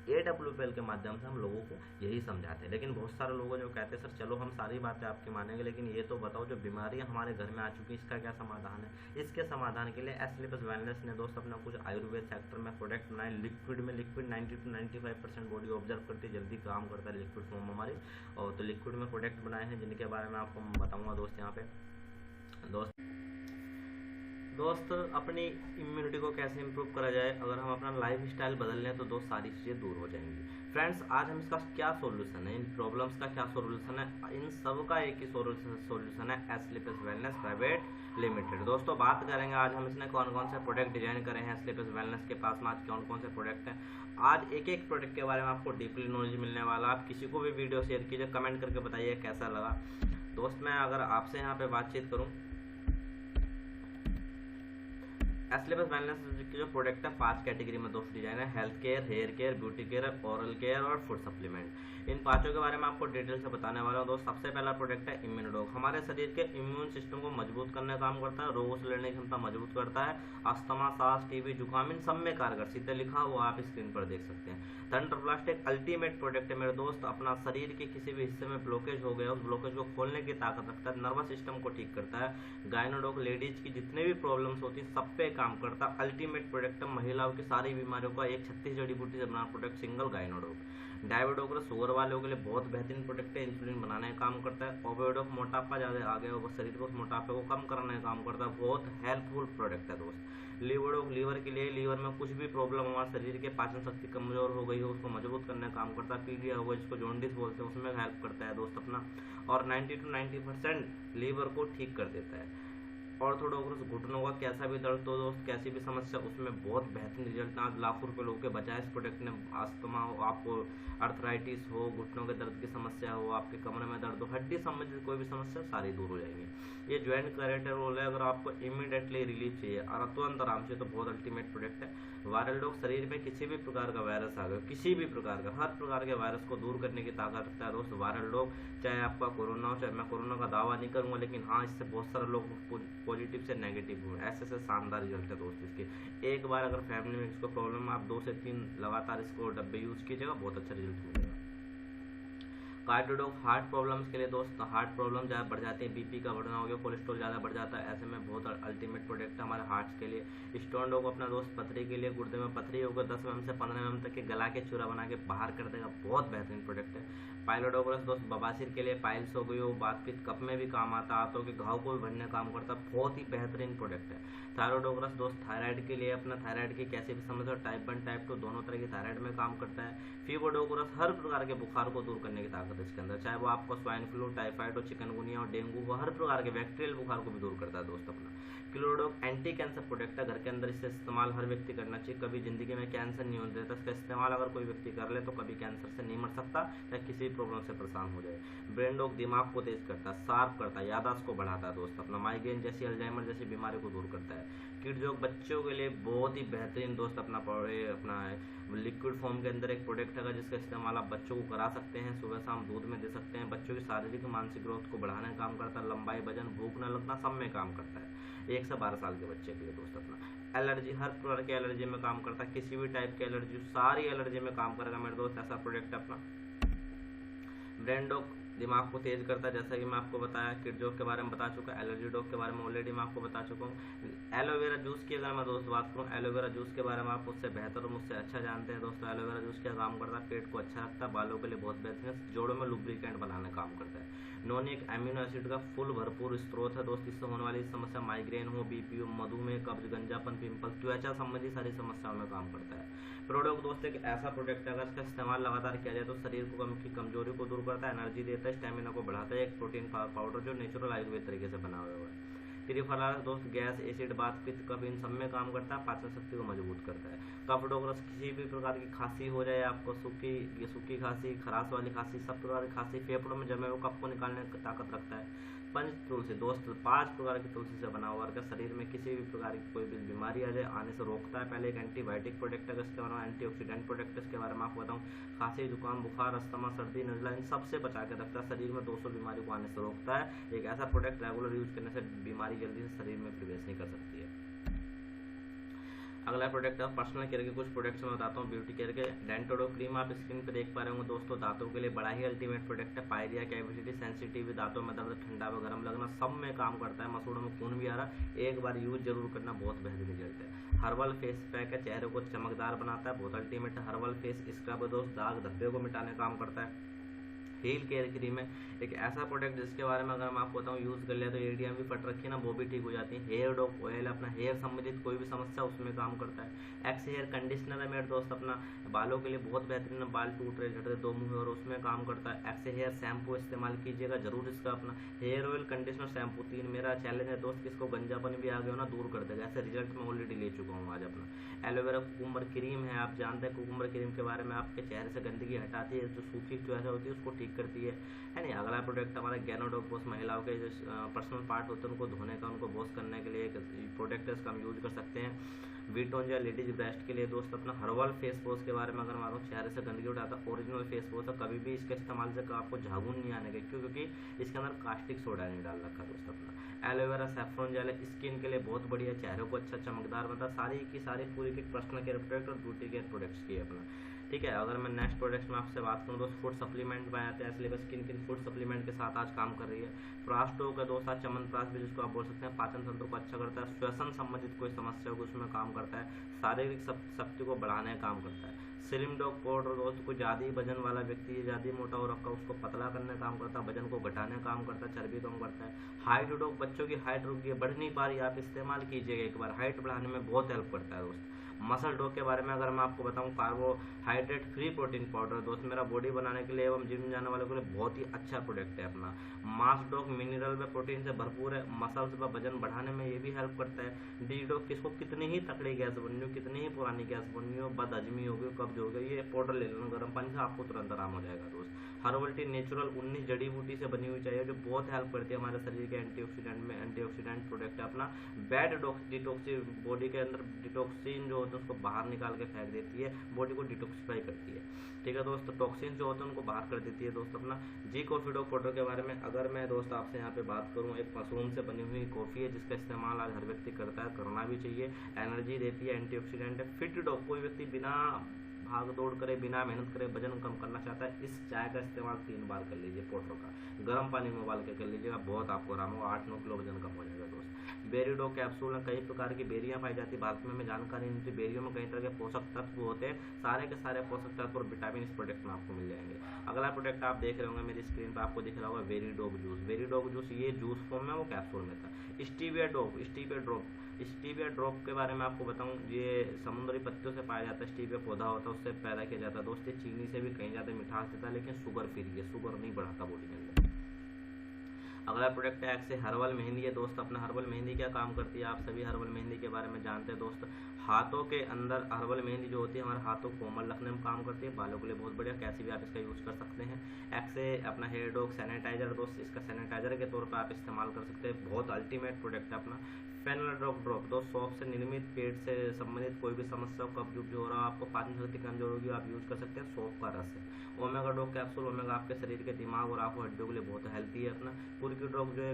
AWPL के माध्यम से हम लोगों को यही समझाते हैं। लेकिन बहुत सारे लोग जो कहते हैं सर चलो हम सारी बातें आपकी मानेंगे, लेकिन ये तो बताओ जो बीमारियां हमारे घर में आ चुकी इसका क्या समाधान है। इसके समाधान के लिए एस्क्लेपियस वेलनेस ने दोस्त अपना कुछ आयुर्वेद सेक्टर में प्रोडक्ट बनाए। लिक्विड में, लिक्विड 90 to 95% बॉडी ऑब्जर्व करती है, जल्दी काम करता है लिक्विड फॉर्म हमारी। और तो लिक्विड में प्रोडक्ट बनाए हैं जिनके बारे में आपको बताऊंगा दोस्त यहाँ पे। दोस्त अपनी इम्यूनिटी को कैसे इंप्रूव करा जाए, अगर हम अपना लाइफ स्टाइल बदल लें तो दोस्त सारी चीज़ें दूर हो जाएंगी। फ्रेंड्स आज हम इसका क्या सॉल्यूशन है, इन प्रॉब्लम्स का क्या सॉल्यूशन है, इन सब का एक ही सॉल्यूशन है एस्क्लेपियस वेलनेस प्राइवेट लिमिटेड। दोस्तों बात करेंगे आज हम इसने कौन कौन से प्रोडक्ट डिजाइन करे हैं। एस्क्लेपियस वेलनेस के पास में आज कौन कौन से प्रोडक्ट हैं, आज एक एक प्रोडक्ट के बारे में आपको डीपली नॉलेज मिलने वाला। आप किसी को भी वीडियो शेयर कीजिए, कमेंट करके बताइए कैसा लगा। दोस्त मैं अगर आपसे यहाँ पे बातचीत करूँ, एस्क्लेपियस वेलनेस की जो प्रोडक्ट है 5 कैटेगरी में दोस्त डिजाइन है। Health care, hair care, beauty care, oral care और फूड सप्लीमेंट। इन पांचों के बारे में आपको डिटेल से बताने वाला हूँ दोस्त। सबसे पहला प्रोडक्ट है इम्यूनोडॉग। हमारे शरीर के इम्यून सिस्टम को मजबूत करने का काम करता है, रोगों से लड़ने की क्षमता मजबूत करता है। अस्थमा, सांस, टीबी, जुकाम इन सब में कारगर। सीधे लिखा हुआ आप स्क्रीन पर देख सकते हैं। थंडरब्लास्ट एक अल्टीमेट प्रोडक्ट है मेरे दोस्त, अपना शरीर के किसी भी हिस्से में ब्लॉकेज हो गया उस ब्लॉकेज को खोलने की ताकत रखता है, नर्वस सिस्टम को ठीक करता है। गायनोडॉग लेडीज की जितने भी प्रॉब्लम्स होती है सब पे काम करता है। अल्टीमेट प्रोडक्ट है, महिलाओं की सारी बीमारियों का एक 36 जड़ी बूटी से बना प्रोडक्ट सिंगल गायनोडॉग। डायबिटोग शुगर वालों के लिए बहुत बेहतरीन प्रोडक्ट है, इंसुलिन बनाने का काम करता है। ओबेडोग मोटापा ज़्यादा आ गया वो शरीर को उस मोटापे को कम करने का काम करता है, बहुत हेल्पफुल प्रोडक्ट है दोस्त। लीवरडोग लीवर के लिए, लीवर में कुछ भी प्रॉब्लम हमारे शरीर के पाचन शक्ति कमजोर हो गई हो उसको मजबूत करने का काम करता है। पीलिया हो गया जिसको जॉन्डिस बोलते हैं उसमें हेल्प करता है दोस्त अपना, और 90 to 90% लीवर को ठीक कर देता है। ऑर्थोडॉक्स घुटनों का कैसा भी दर्द हो दोस्त, कैसी भी समस्या उसमें बहुत बेहतरीन रिजल्ट। आज लाखों रुपए लोगों के बचाए इस प्रोडक्ट ने। अस्थमा हो, आपको अर्थराइटिस हो, घुटनों के दर्द की समस्या हो, आपके कमरे में दर्द हो, हड्डी संबंधित कोई भी समस्या सारी दूर हो जाएंगी। ये ज्वाइंट करेक्टर रोल है, अगर आपको इमीडिएटली रिलीफ चाहिए और तुरंत आराम से, तो बहुत अल्टीमेट प्रोडक्ट है। वायरल डॉग शरीर में किसी भी प्रकार का वायरस आ गया, किसी भी प्रकार का, हर प्रकार के वायरस को दूर करने की ताकत रखता है दोस्त वायरल डॉग। चाहे आपका कोरोना हो, चाहे मैं कोरोना का दावा नहीं करूंगा, लेकिन हाँ इससे बहुत सारे लोग पॉजिटिव से नेगेटिव हुए, ऐसे शानदार रिजल्ट है दोस्त इसके। एक बार अगर फैमिली में इसको प्रॉब्लम है, आप 2 से 3 लगातार इसको डब्बे यूज कीजिएगा, बहुत अच्छा रिजल्ट मिलेगा। कार्डियोडॉग हार्ट प्रॉब्लम्स के लिए दोस्त, हार्ट प्रॉब्लम ज़्यादा बढ़ जाती है, बीपी का बढ़ना हो गया, कोलेस्ट्रॉल ज़्यादा बढ़ जाता है, ऐसे में बहुत अल्टीमेट प्रोडक्ट है हमारे हार्ट्स के लिए। स्टोन डॉग अपना दोस्त पथरी के लिए, गुर्दे में पथरी होगा 10 mm से 15 mm तक के गला के चूरा बना के बाहर कर देगा, बहुत बेहतरीन प्रोडक्ट है। पाइलोडोग्रस दोस्त बवासीर के लिए, पाइल्स हो गई हो, बात पित्त कप में भी काम आता है, हाथों के घाव को भी भरने काम करता है, बहुत ही बेहतरीन प्रोडक्ट है। थायरोडोग्रस दोस्त थायराइड के लिए, अपना थायराइड की कैसी भी समस्या, टाइप 1 टाइप 2 दोनों तरह की थायराइड में काम करता है। फीवरडोग्रस हर प्रकार के बुखार को दूर करने की ताकत है इसके अंदर, चाहे वो आपको स्वाइन फ्लू, टाइफाइड हो, चिकनगुनिया हो, डेंगू हो, हर प्रकार के बैक्टीरियल बुखार को भी दूर करता है दोस्त अपना। क्लोरोडॉग एंटी कैंसर प्रोडक्ट है, घर के अंदर इससे इस्तेमाल हर व्यक्ति करना चाहिए, कभी जिंदगी में कैंसर नहीं होने देता। इसका इस्तेमाल अगर कोई व्यक्ति कर ले तो कभी कैंसर से नहीं मर सकता या किसी प्रॉब्लम से परेशान हो जाए। ब्रेन डॉग दिमाग को तेज करता है, शार्प करता है, याददाश्त को बढ़ाता है दोस्त अपना, माइग्रेन जैसी, अल्जाइमर जैसी बीमारी को दूर करता है। किड जॉग बच्चों के लिए बहुत ही बेहतरीन दोस्त अपना लिक्विड फॉर्म के अंदर एक प्रोडक्ट है जिसका इस्तेमाल आप बच्चों को करा सकते हैं, सुबह शाम दूध में दे सकते हैं। बच्चों की शारीरिक मानसिक ग्रोथ को बढ़ाने का काम करता है, लंबाई, वजन, भूख न लगना सब में काम करता है। 1 से 12 साल के बच्चे के लिए दोस्त अपना। एलर्जी हर प्रकार की एलर्जी में काम करता है, किसी भी टाइप की एलर्जी, सारी एलर्जी में काम करेगा मेरे दोस्त, ऐसा प्रोडक्ट है अपना। ब्रेन डॉग दिमाग को तेज करता है, जैसा कि मैं आपको बताया। किड डॉग के बारे में बता चुका, एलर्जी डॉग के बारे में ऑलरेडी मैं आपको बता चुका हूँ। एलोवेरा जूस की अगर मैं दोस्त बात करूँ, एलोवेरा जूस के बारे में आप मुझसे बेहतर और मुझसे अच्छा जानते हैं दोस्तों। एलोवेरा जूस क्या काम करता है, पेट को अच्छा रखता है, बालों के लिए बहुत बेहतरीन है, जोड़ों में लुब्रिकेंट बनाने का काम करता है। नॉनिक एमिनो एसिड का फुल भरपूर स्रोत है दोस्त, इससे होने वाली समस्या माइग्रेन हो, बीपी हो, मधुमेह, कब्ज, गंजापन, पिंपल, त्वचा संबंधी सारी समस्याओं में काम करता है। प्रोडक्ट दोस्त एक ऐसा प्रोडक्ट है अगर इसका इस्तेमाल लगातार किया जाए तो शरीर को कमजोरी को दूर करता है, एनर्जी देता है, स्टेमिना को बढ़ाता है। एक प्रोटीन पाउडर जो नेचुरल आयुर्वेद तरीके से बना हुआ है। त्रिफला दोस्त गैस, एसिड, बात, पित्त, कफ इन सब में काम करता है, पाचन शक्ति को मजबूत करता है। कफ डॉग रस किसी भी प्रकार की खांसी हो जाए आपको, सूखी खांसी, खराश वाली खांसी, सब प्रकार की खांसी, फेफड़ों में जमे हुए कफ को निकालने की ताकत रखता है। पंच तुलसी दोस्त 5 प्रकार की तुलसी से बना हुआ शरीर में किसी भी प्रकार की कोई भी बीमारी आ जाए आने से रोकता है। पहले एक एंटीबायोटिक प्रोडक्ट है, इसके बारे में एंटीऑक्सीडेंट प्रोडक्ट इसके बारे में आपको बताऊं। खांसी, जुकाम, बुखार, अस्थमा, सर्दी, नजला इन सबसे बचा के रखता है, शरीर में 200 बीमारी को आने से रोकता है। एक ऐसा प्रोडक्ट रेगुलर यूज करने से बीमारी जल्दी से शरीर में प्रवेश नहीं कर सकती है। अगला प्रोडक्ट है पर्सनल केयर के कुछ प्रोडक्ट्स मैं बताता हूँ। ब्यूटी केयर के डेंटोडो क्रीम आप स्क्रीन पे देख पा रहे होंगे दोस्तों, दांतों के लिए बड़ा ही अल्टीमेट प्रोडक्ट है। पायरिया, कैविटी, सेंसिटिव, दांतों में दर्द, ठंडा व गर्म लगना सब में काम करता है। मसूड़ों में खून भी आ रहा है, एक बार यूज जरूर करना, बहुत बेहतरीन रिजल्ट है। हर्बल फेस पैक है, चेहरे को चमकदार बनाता है, बहुत अल्टीमेट है। हर्बल फेस स्क्रब दोस्त दाग धब्बे को मिटाने का काम करता है। हील केयर क्रीम है, एक ऐसा प्रोडक्ट जिसके बारे में अगर मैं आपको बताऊँ यूज़ कर लिया तो एड़ियाँ भी फट रखी है ना, वो भी ठीक हो जाती है। हेयर डॉक ऑयल अपना हेयर संबंधित कोई भी समस्या उसमें काम करता है। एक्स हेयर कंडीशनर है मेरे दोस्त, अपना बालों के लिए बहुत बेहतरीन है, बाल टूट रहे झड़ रहे दो मुँह और उसमें काम करता है। एक्स हेयर शैम्पू इस्तेमाल कीजिएगा जरूर इसका, अपना हेयर ऑयल, कंडीशनर, शैम्पू 3 मेरा चैलेंज है दोस्त, किसको गंजापन भी आ गया हो ना दूर कर देगा, ऐसे रिजल्ट मैं ऑलरेडी ले चुका हूँ आज अपना। एलोवेरा कुकुम्बर क्रीम है, आप जानते हैं कुकुम्बर क्रीम के बारे में, आपके चेहरे से गंदगी हटाती है, जो सूखी त्वचा होती है उसको ठीक करती है नहीं। अगला प्रोडक्ट हमारा गैनोडॉक वॉश, महिलाओं के जो पर्सनल पार्ट होते हैं उनको धोने का, उनको वॉश करने के लिए एक प्रोडक्ट है, इसका हम यूज कर सकते हैं। वीटोन या लेडीज ब्रेस्ट के लिए दोस्त अपना हर्बल फेस वॉश के बारे में अगर मानो, चेहरे से गंदगी उठाता है, ओरिजिनल फेस वॉश है, कभी भी इसके इस्तेमाल से आपको झागुन नहीं आने के, क्योंकि इसके अंदर कास्टिक सोडा नहीं डाल रखा दोस्त अपना। एलोवेरा सैफ्रॉन जेल है, स्किन के लिए बहुत बढ़िया, चेहरे को अच्छा चमकदार बनता है। सारी की सारी पूरी की पर्सनल केयर प्रोडक्ट और ब्यूटी केयर प्रोडक्ट्स की है अपना, ठीक है। अगर मैं नेक्स्ट प्रोडक्ट्स में आपसे बात करूँ दोस्त, फूड सप्लीमेंट में आते हैं, इसलिए स्किन के फूड सप्लीमेंट के साथ आज काम कर रही है। प्रास्टो का दोस्त आज चमनप्राश भी जिसको आप बोल सकते हैं, पाचन तंत्र को अच्छा करता है, श्वसन संबंधित कोई समस्या होगी उसमें काम करता है, शारीरिक शक्ति को बढ़ाने का काम करता है। स्लिम डॉग पाउडर दोस्त कोई ज़्यादा वजन वाला व्यक्ति ज़्यादा मोटा हो रखा है उसको पतला करने का काम करता है, वजन को घटाने का काम करता है, चर्बी कम करता है। हाइट डॉग बच्चों की हाइट रुक गई है, बढ़ नहीं पा रही, आप इस्तेमाल कीजिएगा एक बार, हाइट बढ़ाने में बहुत हेल्प करता है दोस्त। मसल डॉग के बारे में अगर मैं आपको बताऊं, कार्बोहाइड्रेट फ्री प्रोटीन पाउडर दोस्त मेरा बॉडी बनाने के लिए एवं जिम जाने वालों के लिए बहुत ही अच्छा प्रोडक्ट है अपना। मास डॉग मिनरल व प्रोटीन से भरपूर है, मसल्स व वजन बढ़ाने में ये भी हेल्प करता है। डी डॉग किसको कितनी ही तकड़ी गैस बननी हो, कितनी ही पुरानी गैस बननी हो, बद हजमी होगी, कब्ज हो गई, ये पाउडर ले लेना गर्म पानी से, आपको तुरंत आराम हो जाएगा दोस्त। हर्बल टी नेचुरल 19 जड़ी बूटी से बनी हुई चाहिए, जो बहुत हेल्प करती है हमारे शरीर के एंटीऑक्सीडेंट प्रोडक्ट है अपना। बैड डिटॉक्सी बॉडी के अंदर डिटॉक्सिन जो होते हैं उसको बाहर निकाल के फेंक देती है, बॉडी को डिटॉक्सीफाई करती है, ठीक है दोस्त। टॉक्सिन जो होते हैं उनको बाहर कर देती है दोस्त अपना। जी कॉफी डॉग पाउडर के बारे में अगर मैं दोस्त आपसे यहाँ पे बात करूँ, एक मशरूम से बनी हुई कॉफ़ी है जिसका इस्तेमाल आज हर व्यक्ति करता है, करना भी चाहिए, एनर्जी देती है, एंटीऑक्सीडेंट है। फिट डॉग कोई व्यक्ति बिना भाग दौड़ करे, बिना मेहनत करे, वजन कम करना चाहता है, इस चाय का इस्तेमाल 3 बार कर लीजिए, पाउडर का गर्म पानी में उबाल के कर लीजिएगा, बहुत आपको आराम होगा, 8-9 किलो वजन कम हो जाएगा दोस्त। बेरी डॉग कैप्सूल है, कई प्रकार की बेरियां पाई जाती है, भारत में हमें जानकारी नहीं थी, बेरियों में कई तरह के पोषक तत्व होते हैं, सारे के सारे पोषक तत्व और विटामिन इस प्रोडक्ट में आपको मिल जाएंगे। अगला प्रोडक्ट आप देख रहे होंगे मेरी स्क्रीन पर, आपको दिख रहा होगा very dog juice. Very dog juice ये जूस फॉर्म में, वो कैप्सूल में था। स्टीविया ड्रॉप के बारे में आपको बताऊं, ये समुद्री पत्तियों से पाया जाता है, स्टीविया पौधा होता है उससे पैदा किया जाता है दोस्त। ये चीनी से भी कहीं ज़्यादा मिठास देता है, लेकिन शुगर फ्री है, शुगर नहीं बढ़ाता बॉडी के अंदर। अगला प्रोडक्ट है एक्स हर्बल मेहंदी है दोस्त अपना। हर्बल मेहंदी क्या काम करती है, आप सभी हर्बल मेहंदी के बारे में जानते हैं दोस्त। हाथों के अंदर हर्बल मेहंदी जो होती है हमारे हाथों को कोमल रखने में काम करती है, बालों के लिए बहुत बढ़िया, कैसे भी आप इसका यूज़ कर सकते हैं। एक्स अपना हेयर डॉग सैनिटाइजर दोस्त, इसका सैनिटाइजर के तौर पर आप इस्तेमाल कर सकते हैं, बहुत अल्टीमेट प्रोडक्ट है अपना। फेनल ड्रॉप दोस्त सौंफ से निर्मित, पेट से संबंधित कोई भी समस्या कब्ज जो हो रहा है, आपको पाचन शक्ति कमजोर होगी, आप यूज़ कर सकते हैं, सौंफ का रस है। ओमेगा डॉग कैप्सूल, ओमेगा आपके शरीर के दिमाग और आंखों हड्डियों के लिए बहुत हेल्थी है अपना। कुर्की डॉग जो है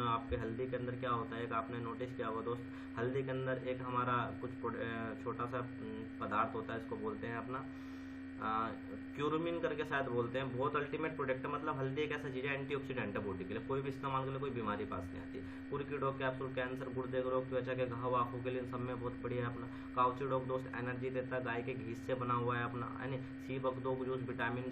आपके हल्दी के अंदर क्या होता है, एक आपने नोटिस किया होगा दोस्त, हल्दी के अंदर एक हमारा कुछ छोटा सा पदार्थ होता है, इसको बोलते हैं अपना क्यूरमिन करके शायद बोलते हैं, बहुत अल्टीमेट प्रोडक्ट है, मतलब हल्दी एक ऐसा चीज़ है एंटीऑक्सीडेंट है बॉडी के लिए, कोई भी इस्तेमाल के लिए कोई बीमारी पास नहीं आती। कुर्की डॉग कैप्सूल कैंसर, गुर्दे के रोग, त्वचा के घाव, आंखों के लिए इन सब में बहुत बढ़िया है अपना। काउची डॉग दोस्त एनर्जी देता है, गाय के घी से बना हुआ है अपना, यानी सी बकदोग जूस विटामिन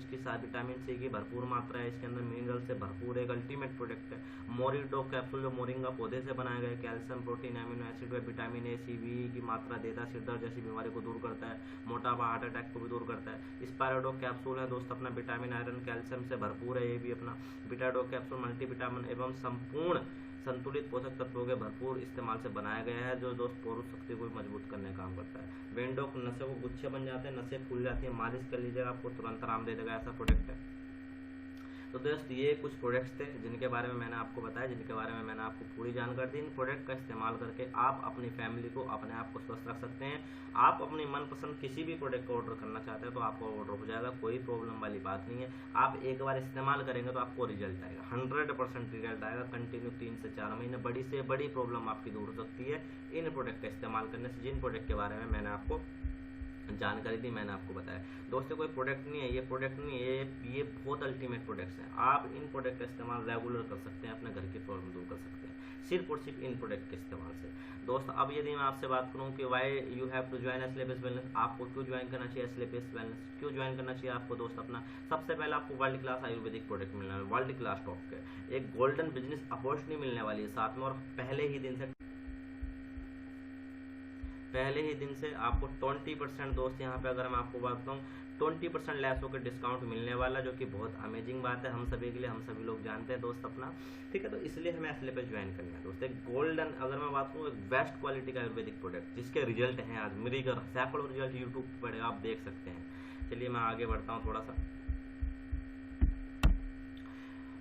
सी की भरपूर मात्रा है इसके अंदर, मिनरल से भरपूर एक अल्टीमेट प्रोडक्ट है। मोरी डॉग कैप्सूल जो मोरिंगा पौधे से बनाए गए, कैल्शियम, प्रोटीन, एमिनो एसिड व विटामिन ए, सी, बी की मात्रा देता है, सिरदर्द जैसी बीमारी को दूर करता है, मोटापा, हार्ट अटैक को भी दूर करता है। स्पायरोडॉग कैप्सूल है दोस्त अपना, विटामिन, आयरन, कैल्शियम से भरपूर है, ये भी अपना। बीटाडॉग कैप्सूल मल्टीविटामिन एवं संपूर्ण संतुलित पोषक तत्वों के भरपूर इस्तेमाल से बनाया गया है, जो दोस्त पौरुष शक्ति को मजबूत करने का काम करता है। विंडो नसों को गुच्छे बन जाते हैं, नसें फूल जाती है, मालिश कर लीजिएगा, आपको तुरंत आराम दे देगा, ऐसा प्रोडक्ट है। तो दोस्त ये कुछ प्रोडक्ट्स थे जिनके बारे में मैंने आपको बताया, जिनके बारे में मैंने आपको पूरी जानकारी दी। इन प्रोडक्ट का इस्तेमाल करके आप अपनी फैमिली को, अपने आप को स्वस्थ रख सकते हैं। आप अपनी मनपसंद किसी भी प्रोडक्ट को ऑर्डर करना चाहते हैं तो आपको ऑर्डर हो जाएगा, कोई प्रॉब्लम वाली बात नहीं है। आप एक बार इस्तेमाल करेंगे तो आपको रिजल्ट आएगा, 100% रिजल्ट आएगा। कंटिन्यू 3 से 4 महीने बड़ी से बड़ी प्रॉब्लम आपकी दूर हो सकती है इन प्रोडक्ट का इस्तेमाल करने से, जिन प्रोडक्ट के बारे में मैंने आपको जानकारी दी, मैंने आपको बताया। दोस्तों कोई प्रोडक्ट नहीं है, ये प्रोडक्ट नहीं है, ये बहुत अल्टीमेट प्रोडक्ट्स हैं। आप इन प्रोडक्ट का इस्तेमाल रेगुलर कर सकते हैं, अपने घर की प्रॉब्लम दूर कर सकते हैं सिर्फ और सिर्फ इन प्रोडक्ट के इस्तेमाल से। दोस्त अब यदि मैं आपसे बात करूं कि why you have to join Asclepius wellness, आपको क्यों ज्वाइन करना चाहिए एस्लेपिस वेलनेस, क्यों ज्वाइन करना चाहिए आपको दोस्त अपना, सबसे पहले आपको वर्ल्ड क्लास आयुर्वेदिक प्रोडक्ट मिलने वाले, वर्ल्ड क्लास टॉप के, एक गोल्डन बिजनेस अपॉर्चुनिटी मिलने वाली है साथ में, और पहले ही दिन से आपको 20% दोस्त, यहाँ पे अगर मैं आपको बात करूँ 20% लेस होकर डिस्काउंट मिलने वाला, जो कि बहुत अमेजिंग बात है हम सभी के लिए, हम सभी लोग जानते हैं दोस्त अपना, ठीक है। तो इसलिए हमें एस्लेपिस ज्वाइन करना है दोस्त। एक गोल्डन, अगर मैं बात करूँ, एक बेस्ट क्वालिटी का आयुर्वेदिक प्रोडक्ट जिसके रिजल्ट हैं आज मिरीगर सैकड़ों रिजल्ट यूट्यूब पर पड़ेगा, आप देख सकते हैं। चलिए मैं आगे बढ़ता हूँ थोड़ा सा।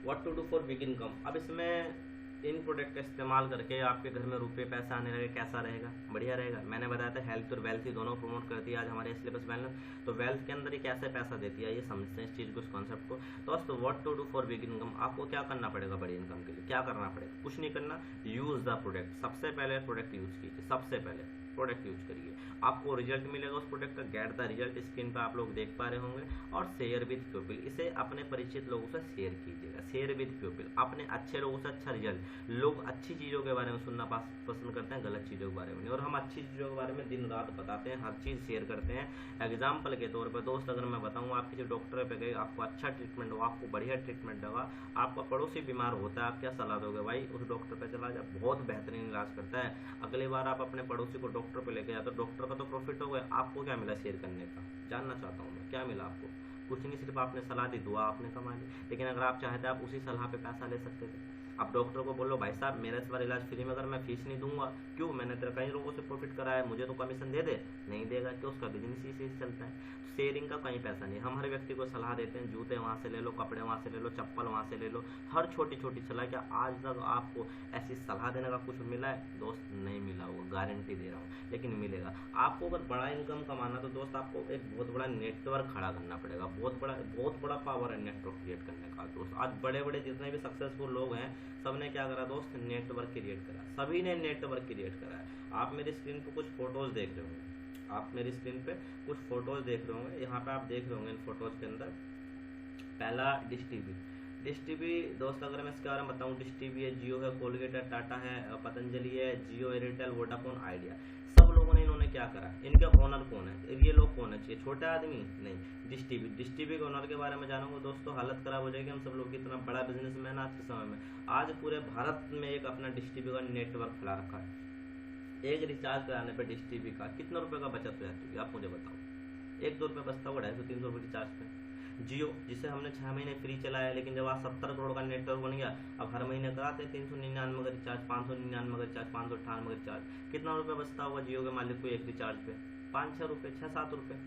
What to do for big income. अब इसमें इन प्रोडक्ट का इस्तेमाल करके आपके घर में रुपये पैसा आने लगे, कैसा रहेगा, बढ़िया रहेगा। मैंने बताया था हेल्थ और वेल्थ ही दोनों प्रमोट करती है आज हमारे एस्लेपिस वेलनेस। तो वेल्थ के अंदर ही कैसे पैसा देती है, ये समझते हैं इस चीज़ को, इस कॉन्सेप्ट को। दोस्तों what to do for big income, आपको क्या करना पड़ेगा बड़ी इनकम के लिए, क्या करना पड़ेगा, कुछ नहीं करना, यूज द प्रोडक्ट। सबसे पहले प्रोडक्ट यूज कीजिए, सबसे पहले प्रोडक्ट यूज करिए, आपको रिजल्ट मिलेगा उस प्रोडक्ट का। गेट द रिजल्ट स्क्रीन पर आप लोग देख पा रहे होंगे। और शेयर विद पीपल, इसे अपने परिचित लोगों से शेयर कीजिएगा। शेयर विद पीपल, अपने अच्छे लोगों से अच्छा रिजल्ट। लोग अच्छी चीज़ों के बारे में सुनना पसंद करते हैं, गलत चीज़ों के बारे में नहीं। और हम अच्छी चीज़ों के बारे में दिन रात बताते हैं, हर चीज़ शेयर करते हैं। एग्जाम्पल के तौर पर दोस्त अगर मैं बताऊँ, आप किसी डॉक्टर पे गए, आपको अच्छा ट्रीटमेंट हो, आपको बढ़िया ट्रीटमेंट होगा, आपका पड़ोसी बीमार होता है, आप क्या सलाह दोगे, भाई उस डॉक्टर पे चला जा, बहुत बेहतरीन इलाज करता है। अगली बार आप अपने पड़ोसी को डॉक्टर पे लेके जाते हो, डॉक्टर का तो प्रॉफिट हो गया, आपको क्या मिला शेयर करने का, जानना चाहता हूँ मैं, क्या मिला आपको? कुछ नहीं, सिर्फ आपने सलाह दी, दुआ आपने कमा ली। लेकिन अगर आप चाहते आप उसी सलाह पे पैसा ले सकते थे। आप डॉक्टर को बोलो भाई साहब मेरा इस बार इलाज फ्री में, अगर मैं फीस नहीं दूंगा, क्यों, मैंने तेरे कई लोगों से प्रॉफिट करा है, मुझे तो कमीशन दे दे, नहीं देगा, क्यों, उसका बिजनेस ही से चलता है। शेयरिंग का कहीं पैसा नहीं। हम हर व्यक्ति को सलाह देते हैं, जूते वहाँ से ले लो, कपड़े वहाँ से ले लो, चप्पल वहाँ से ले लो, हर छोटी छोटी सलाह। क्या आज तक आपको ऐसी सलाह देने का कुछ मिला है दोस्त? नहीं मिला होगा, गारंटी दे रहा हूँ, लेकिन मिलेगा। आपको अगर बड़ा इनकम कमाना तो दोस्त आपको एक बहुत बड़ा नेटवर्क खड़ा करना पड़ेगा, बहुत बड़ा पावर है नेटवर्क क्रिएट करने का दोस्त। आज बड़े बड़े जितने भी सक्सेसफुल लोग हैं, सबने क्या करा दोस्त, नेटवर्क क्रिएट करा, सभी ने नेटवर्क क्रिएट करा है। आप मेरी स्क्रीन पर कुछ फोटोज देख रहे होंगे, आप मेरी स्क्रीन पे कुछ फोटोज देख रहे होंगे, यहाँ पे आप देख रहे होंगे इन फोटोज के अंदर, पहला डिश टीवी दोस्त, अगर मैं इसके बारे में बताऊँ, डिश टीवी है, जियो है, कोलगेट है, टाटा है, पतंजलि है, जियो, एयरटेल, वोडाफोन, आइडिया, सब लोगों ने इन्होंने क्या करा, इनके ओनर कौन है, ये लोग कौन है, चाहिए छोटा आदमी नहीं, डिश टीवी के ओनर के बारे में जानोगे दोस्तों, हालत खराब हो जाएगी। हम सब लोग इतना बड़ा बिजनेसमैन आज के समय में, आज पूरे भारत में एक अपना डिश टीवी का नेटवर्क फैला रखा है। एक रिचार्ज कराने पे डिश टीवी का कितना रुपए का बचत हो जाती है आप मुझे बताओ? 1-2 रुपये बचता होगा, 250-300 रुपये रिचार्ज पे। जियो, जिसे हमने 6 महीने फ्री चलाया, लेकिन जब आज 70 करोड़ का नेटवर्क बन गया, अब हर महीने कराते हैं 399 का रिचार्ज, 599 का रिचार्ज, 598 का रिचार्ज। कितना रुपये बचता होगा जियो के मालिक को एक रिचार्ज पे? 5-6 रुपये, 6-7 रुपये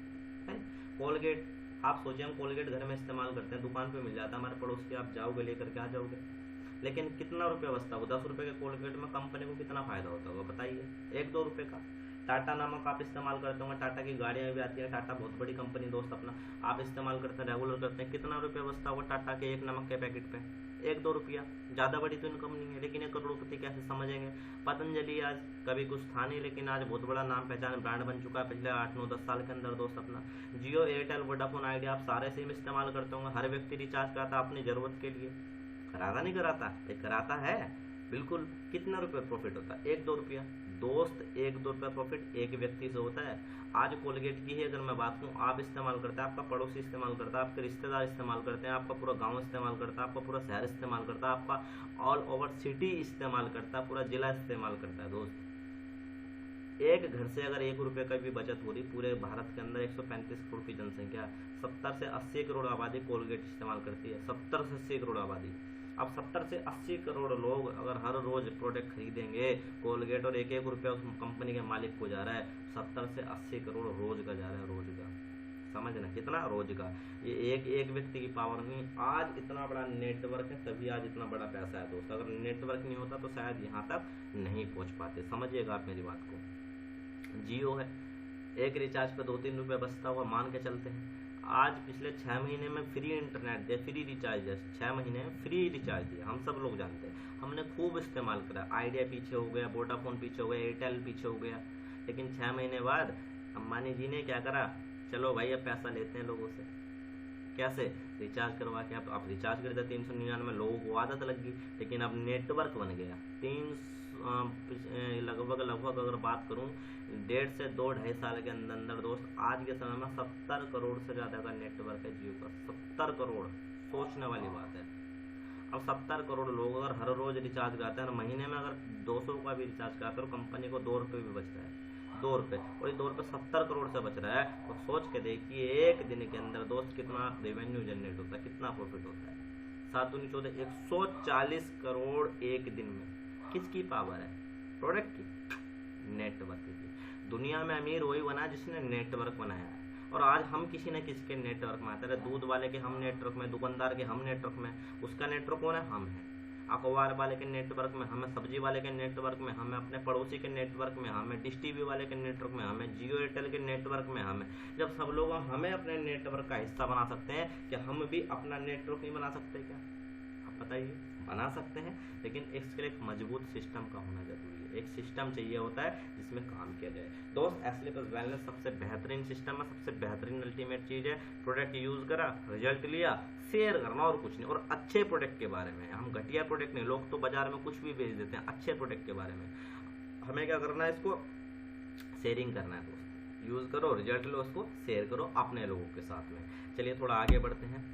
है। कोलगेट, आप सोचिए हम कोलगेट घर में इस्तेमाल करते हैं, दुकान पे मिल जाता है, हमारे पड़ोस के, आप जाओगे लेकर के आ जाओगे, लेकिन कितना रुपया बचता होगा? 10 रुपये के कोलगेट में कंपनी को कितना फायदा होता होगा बताइए? 1-2 रुपये का। टाटा नमक आप इस्तेमाल करते होंगे, टाटा की गाड़ियाँ भी आती है, टाटा बहुत बड़ी कंपनी दोस्त अपना, आप इस्तेमाल करते हैं, रेगुलर करते हैं, कितना रुपया बचता होगा टाटा के एक नमक के पैकेट पे? 1-2 रुपया, ज़्यादा बड़ी तो इनकम नहीं है, लेकिन 1 करोड़पति कैसे समझेंगे? पतंजलि आज कभी कुछ था नहीं, लेकिन आज बहुत बड़ा नाम पहचान ब्रांड बन चुका है पिछले 8-9-10 साल के अंदर दोस्त अपना। जियो, एयरटेल, वोडाफोन, आइडिया, आप सारे सिम इस्तेमाल करते होंगे, हर व्यक्ति रिचार्ज कराता अपनी ज़रूरत के लिए, कराता नहीं कराता? एक कराता है बिल्कुल। कितना रुपये प्रॉफिट होता है? 1-2 रुपया दोस्त, 1-2 रुपया प्रॉफिट एक व्यक्ति से होता है। आज कोलगेट की ही अगर मैं बात करूँ, आप इस्तेमाल करते हैं, आपका पड़ोसी इस्तेमाल करता है, आपके रिश्तेदार इस्तेमाल करते हैं, आपका पूरा गांव इस्तेमाल करता है, आपका पूरा शहर इस्तेमाल करता है, आपका ऑल ओवर सिटी इस्तेमाल करता है, पूरा जिला इस्तेमाल करता है दोस्त। एक घर से अगर 1 रुपये का भी बचत हो रही, पूरे भारत के अंदर 135 करोड़ की जनसंख्या, 70 से 80 करोड़ आबादी कोलगेट इस्तेमाल करती है, 70 से 80 करोड़ आबादी। अब 70 से 80 करोड़ लोग अगर हर रोज प्रोडक्ट खरीदेंगे कोलगेट, और 1-1 रुपया उस कंपनी के मालिक को जा रहा है, 70 से 80 करोड़ रोज का जा रहा है, रोज का। समझना कितना रोज का, ये एक व्यक्ति की पावर नहीं। आज इतना बड़ा नेटवर्क है तभी आज इतना बड़ा पैसा है दोस्त, अगर नेटवर्क नहीं होता तो शायद यहाँ तक नहीं पहुँच पाते। समझिएगा आप मेरी बात को। जियो है, एक रिचार्ज पे 2-3 रुपये बचता हुआ मान के चलते हैं। आज पिछले 6 महीने में फ्री इंटरनेट दिया, फ्री रिचार्ज दिया, 6 महीने में फ्री रिचार्ज दिया, हम सब लोग जानते हैं, हमने खूब इस्तेमाल करा। आइडिया पीछे हो गया, वोडाफोन पीछे हो गया, एयरटेल पीछे हो गया, लेकिन 6 महीने बाद अंबानी जी ने क्या करा, चलो भाई अब पैसा लेते हैं लोगों से। कैसे? रिचार्ज करवा के। अब रिचार्ज कर दिया 399, लोगों को आदत लग गई, लेकिन अब नेटवर्क बन गया। लगभग अगर बात करूं 1.5 से 2-2.5 साल के अंदर दोस्त, आज के समय में 70 करोड़ से ज़्यादा का नेटवर्क है जियो का। 70 करोड़, सोचने वाली बात है। अब 70 करोड़ लोग अगर हर रोज रिचार्ज करते हैं, महीने में अगर 200 का भी रिचार्ज करते हैं, तो कंपनी को 2 रुपये भी बचता है, 2 रुपये, और ये 2 रुपये 70 करोड़ से बच रहा है। और सोच के देखिए एक दिन के अंदर दोस्त कितना रेवेन्यू जनरेट होता है, कितना प्रॉफिट होता है। 7 दूनी 14, 140 करोड़ एक दिन में। किसकी पावर है? प्रोडक्ट की, नेटवर्क की। दुनिया में अमीर वही बना जिसने नेटवर्क बनाया है। और आज हम किसी न किसी के नेटवर्क में आते हैं। दूध वाले के हम नेटवर्क में, दुकानदार के हम नेटवर्क में, उसका नेटवर्क कौन है? हम हैं। अखबार वाले के नेटवर्क में हमें, सब्जी वाले के नेटवर्क में हमें, अपने पड़ोसी के नेटवर्क में हमें, डिश टीवी वाले के नेटवर्क में हमें, जियो एयरटेल के नेटवर्क में हमें। जब सब लोग हमें अपने नेटवर्क का हिस्सा बना सकते हैं, क्या हम भी अपना नेटवर्क नहीं बना सकते? क्या आप बताइए? बना सकते हैं, लेकिन इसके लिए एक मजबूत सिस्टम का होना जरूरी है। एक सिस्टम चाहिए होता है जिसमें काम किया जाए। दोस्त एसले प्लस वेलनेस सबसे बेहतरीन सिस्टम है, सबसे बेहतरीन अल्टीमेट चीज़ है। प्रोडक्ट यूज़ करा, रिजल्ट लिया, शेयर करना और कुछ नहीं। और अच्छे प्रोडक्ट के बारे में, हम घटिया प्रोडक्ट नहीं, लोग तो बाजार में कुछ भी बेच देते हैं। अच्छे प्रोडक्ट के बारे में हमें क्या करना है? इसको शेयरिंग करना है दोस्त। यूज़ करो, रिजल्ट लो, उसको शेयर करो अपने लोगों के साथ में। चलिए थोड़ा आगे बढ़ते हैं।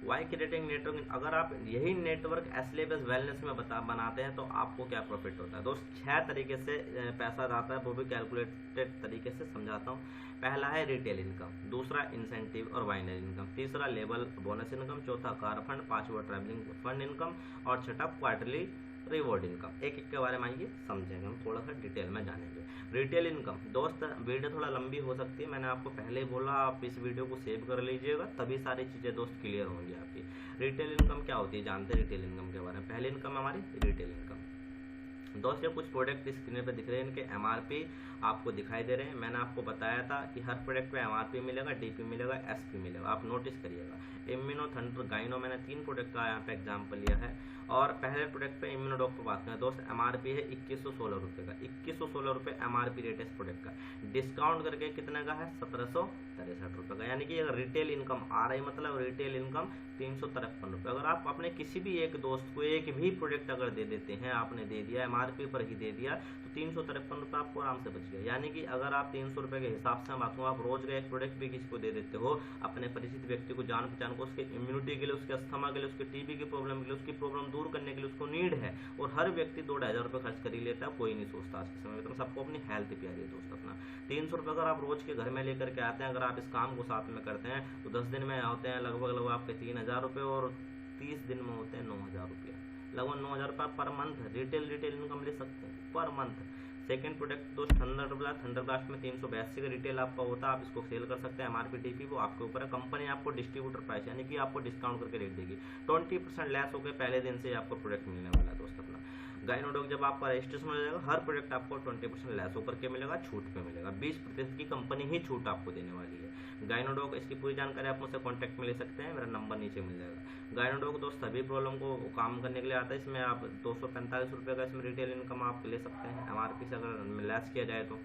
वाई क्रिएटिंग नेटवर्क, अगर आप यही नेटवर्क एसले प्लस वेलनेस में बनाते हैं तो आपको क्या प्रॉफिट होता है दोस्त? 6 तरीके से पैसा आता है, वो भी कैलकुलेटेड तरीके से समझाता हूँ। पहला है रिटेल इनकम, दूसरा इंसेंटिव और बाइनरी इनकम, तीसरा लेवल बोनस इनकम, चौथा कार फंड, पांचवा ट्रैवलिंग फंड इनकम, और छठा क्वार्टरली रिवॉर्ड इनकम। एक एक के बारे में आइए समझेंगे, हम थोड़ा सा डिटेल में जानेंगे। रिटेल इनकम दोस्त, वीडियो थोड़ा लंबी हो सकती है, मैंने आपको पहले ही बोला, आप इस वीडियो को सेव कर लीजिएगा, तभी सारी चीज़ें दोस्त क्लियर होंगी आपकी। रिटेल इनकम क्या होती है जानते हैं? रिटेल इनकम के बारे में। पहली इनकम हमारी रिटेल इनकम। दोस्त ये कुछ प्रोडक्ट स्क्रीन पे दिख रहे हैं, इनके एमआरपी आपको दिखाई दे रहे हैं। मैंने आपको बताया था कि हर प्रोडक्ट पे एमआरपी मिलेगा, डीपी मिलेगा, एसपी मिलेगा, आप नोटिस करिएगा। इम्यूनो, थंडर, गाइनो, मैंने 3 प्रोडक्ट का यहाँ पे एग्जाम्पल लिया है। और पहले प्रोडक्ट पे इम्यूनोडॉक पे बात करें दोस्त, एमआरपी है 2116 रुपये का, 2116 रुपये एमआरपी रेट है इस प्रोडक्ट का। डिस्काउंट करके कितने का है? 1763 रुपये का। यानी कि अगर रिटेल इनकम आ रही, मतलब रिटेल इनकम 353 रुपये। अगर आप अपने किसी भी एक दोस्त को एक भी प्रोडक्ट अगर दे देते हैं, आपने दे दिया एमआरपी पर ही दे दिया, तो 353 रुपये आपको आराम से बच गया। यानी कि अगर आप 300 रुपये के हिसाब से बात, आप रोज का एक प्रोडक्ट भी किसी को दे देते हो, अपने परिचित व्यक्ति को, जान पहचान को, उसके इम्यूनिटी के लिए, उसके अस्थमा के लिए, उसके टीबी की प्रॉब्लम के लिए, उसकी प्रॉब्लम दूर करने के लिए उसको नीड है, और हर व्यक्ति 2-2.5 रुपये खर्च कर ही लेता है, कोई नहीं सोचता आज के समय में। तो सबको अपनी हेल्थ प्यारी है दोस्त अपना। 300 रुपये अगर आप रोज के घर में लेकर के आते हैं, अगर आप इस काम को साथ में करते हैं, तो 10 दिन में होते हैं लगभग आपके 3000 रुपये, और 30 दिन में होते हैं 9000 रुपये, लगभग 9000 रुपये पर मंथ रिटेल इनकम ले सकते हैं पर मंथ। सेकंड प्रोडक्ट दोस्त थंडर ब्लास्ट में 382 का रिटेल आपका होता है, आप इसको सेल कर सकते हैं। एमआरपी डीपी वो आपके ऊपर है, कंपनी आपको डिस्ट्रीब्यूटर प्राइस यानी कि आपको डिस्काउंट करके रेट देगी। 20% लेस होकर पहले दिन से आपको प्रोडक्ट मिलने वाला है दोस्त अपना। गाइनोडॉक जब आपका रजिस्ट्रेशन हो जाएगा, हर प्रोडक्ट आपको 20% लेस होकर के मिलेगा, छूट पे मिलेगा। 20% की कंपनी ही छूट आपको देने वाली है। गाइनोडॉक, इसकी पूरी जानकारी आप मुझसे कॉन्टैक्ट में ले सकते हैं, मेरा नंबर नीचे मिल जाएगा। गाइनोडॉक दोस्त सभी प्रॉब्लम को काम करने के लिए आता है। इसमें आप 245 रुपये का इसमें रिटेल इनकम आप ले सकते हैं, एमआरपी से अगर लेस किया जाए तो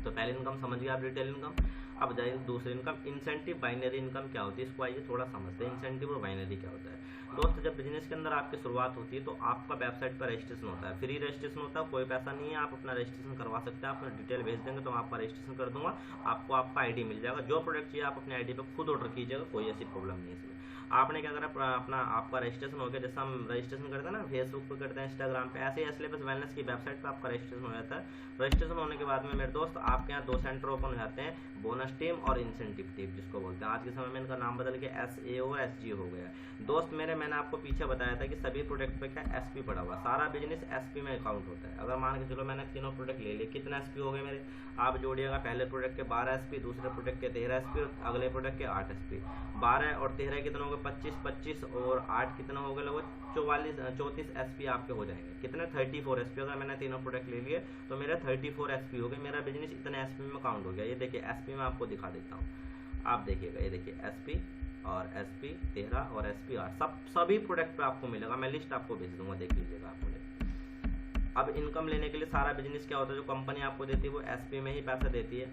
पहली इनकम समझ गया आप, रिटेल इनकम। अब जाइए दूसरी इनकम, इंसेंटिव बाइनरी इनकम क्या होती है, इसको आइए थोड़ा समझते हैं। इंसेंटिव और बाइनरी क्या होता है दोस्त? जब बिजनेस के अंदर आपकी शुरुआत होती है तो आपका वेबसाइट पर रजिस्ट्रेशन होता है, फ्री रजिस्ट्रेशन होता है, कोई पैसा नहीं है, आप अपना रजिस्ट्रेशन करवा सकते हैं। आप अपना डिटेल भेज देंगे तो मैं आपका रजिस्ट्रेशन कर दूंगा, आपको आपका आईडी मिल जाएगा। जो प्रोडक्ट चाहिए आप अपने आईडी पर खुद ऑर्डर कीजिएगा, कोई ऐसी प्रॉब्लम नहीं है इसमें। आपने क्या करा, अपना आपका रजिस्ट्रेशन हो गया, जैसे हम रजिस्ट्रेशन करते हैं ना फेसबुक पे करते हैं, इंस्टाग्राम पे, ऐसे ही एस सिलेबस वेलनेस की वेबसाइट पे आपका रजिस्ट्रेशन हो जाता है। रजिस्ट्रेशन होने के बाद में मेरे दोस्त आपके यहाँ 2 सेंटर ओपन हो जाते हैं, बोनस टीम और इंसेंटिव टीम जिसको बोलते हैं। आज के समय में इनका नाम बदल के SAO SG हो गया। दोस्त मेरे, मैंने आपको पीछे बताया था कि सभी प्रोडक्ट पे क्या SP पड़ा हुआ, सारा बिजनेस SP में अकाउंट होता है। अगर मान के चलो मैंने तीनों प्रोडक्ट ले लिए, कितना SP हो गए मेरे, आप जोड़िएगा, पहले प्रोडक्ट के 12 SP, दूसरे प्रोडक्ट के 13 SP और अगले प्रोडक्ट के 8 SP। 12 और 13 कितना हो गए, 25, 25 और 8 कितना हो गया, लगभग 34 SP आपके हो जाएंगे। कितने, 34 SP। अगर मैंने तीनों प्रोडक्ट ले लिए तो मेरे 34 SP हो गए, मेरा बिजनेस इतने SP में काउंट हो गया। ये देखिए SP में आपको दिखा देता हूँ, आप देखिएगा, ये देखिए SP और SP 13 और SP 8 सभी प्रोडक्ट पे आपको मिलेगा। मैं लिस्ट आपको भेज दूंगा, देख लीजिएगा आप मुझे। अब इनकम लेने के लिए सारा बिजनेस क्या होता है, जो कंपनी आपको देती है वो SP में ही पैसा देती है।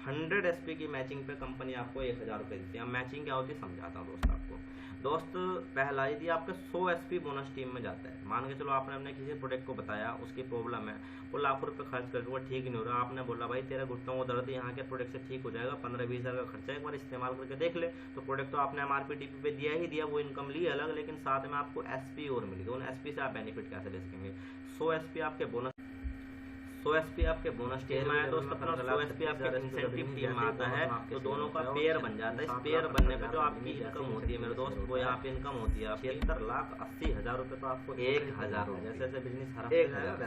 100 SP की मैचिंग पे कंपनी आपको 1000 रुपये देती है। अब मैचिंग क्या होती है समझाता हूँ दोस्त आपको। दोस्त पहला यदि आपका 100 SP बोनस टीम में जाता है, मान के चलो आपने अपने किसी प्रोडक्ट को बताया, उसकी प्रॉब्लम है, वो लाखों रुपए खर्च कर वो ठीक नहीं हो रहा, आपने बोला भाई तेरा घुटनों को दर्द यहाँ के प्रोडक्ट से ठीक हो जाएगा, 15-20 हज़ार का खर्चा एक बार इस्तेमाल करके देख ले। तो प्रोडक्ट तो आपने MRP DP पे दिया ही दिया, वो इनकम ली अलग, लेकिन साथ में आपको SP और मिलेगी। उन SP से आप बेनिफिट कैसे ले सकेंगे। 100 SP आपके बोनस, 100 SP आपके बोनस टीम में आया दोस्त, अपना 100 SP आपके इंसेंटिव टीम में आता है, तो दोनों का पेयर बन जाता है। इस पेयर बनने पे जो आपकी इनकम होती है मेरे दोस्त, वो यहाँ पे इनकम होती है 76,80,000 रुपये, तो आपको 1000 रुपये। जैसे जैसे बिजनेस हरा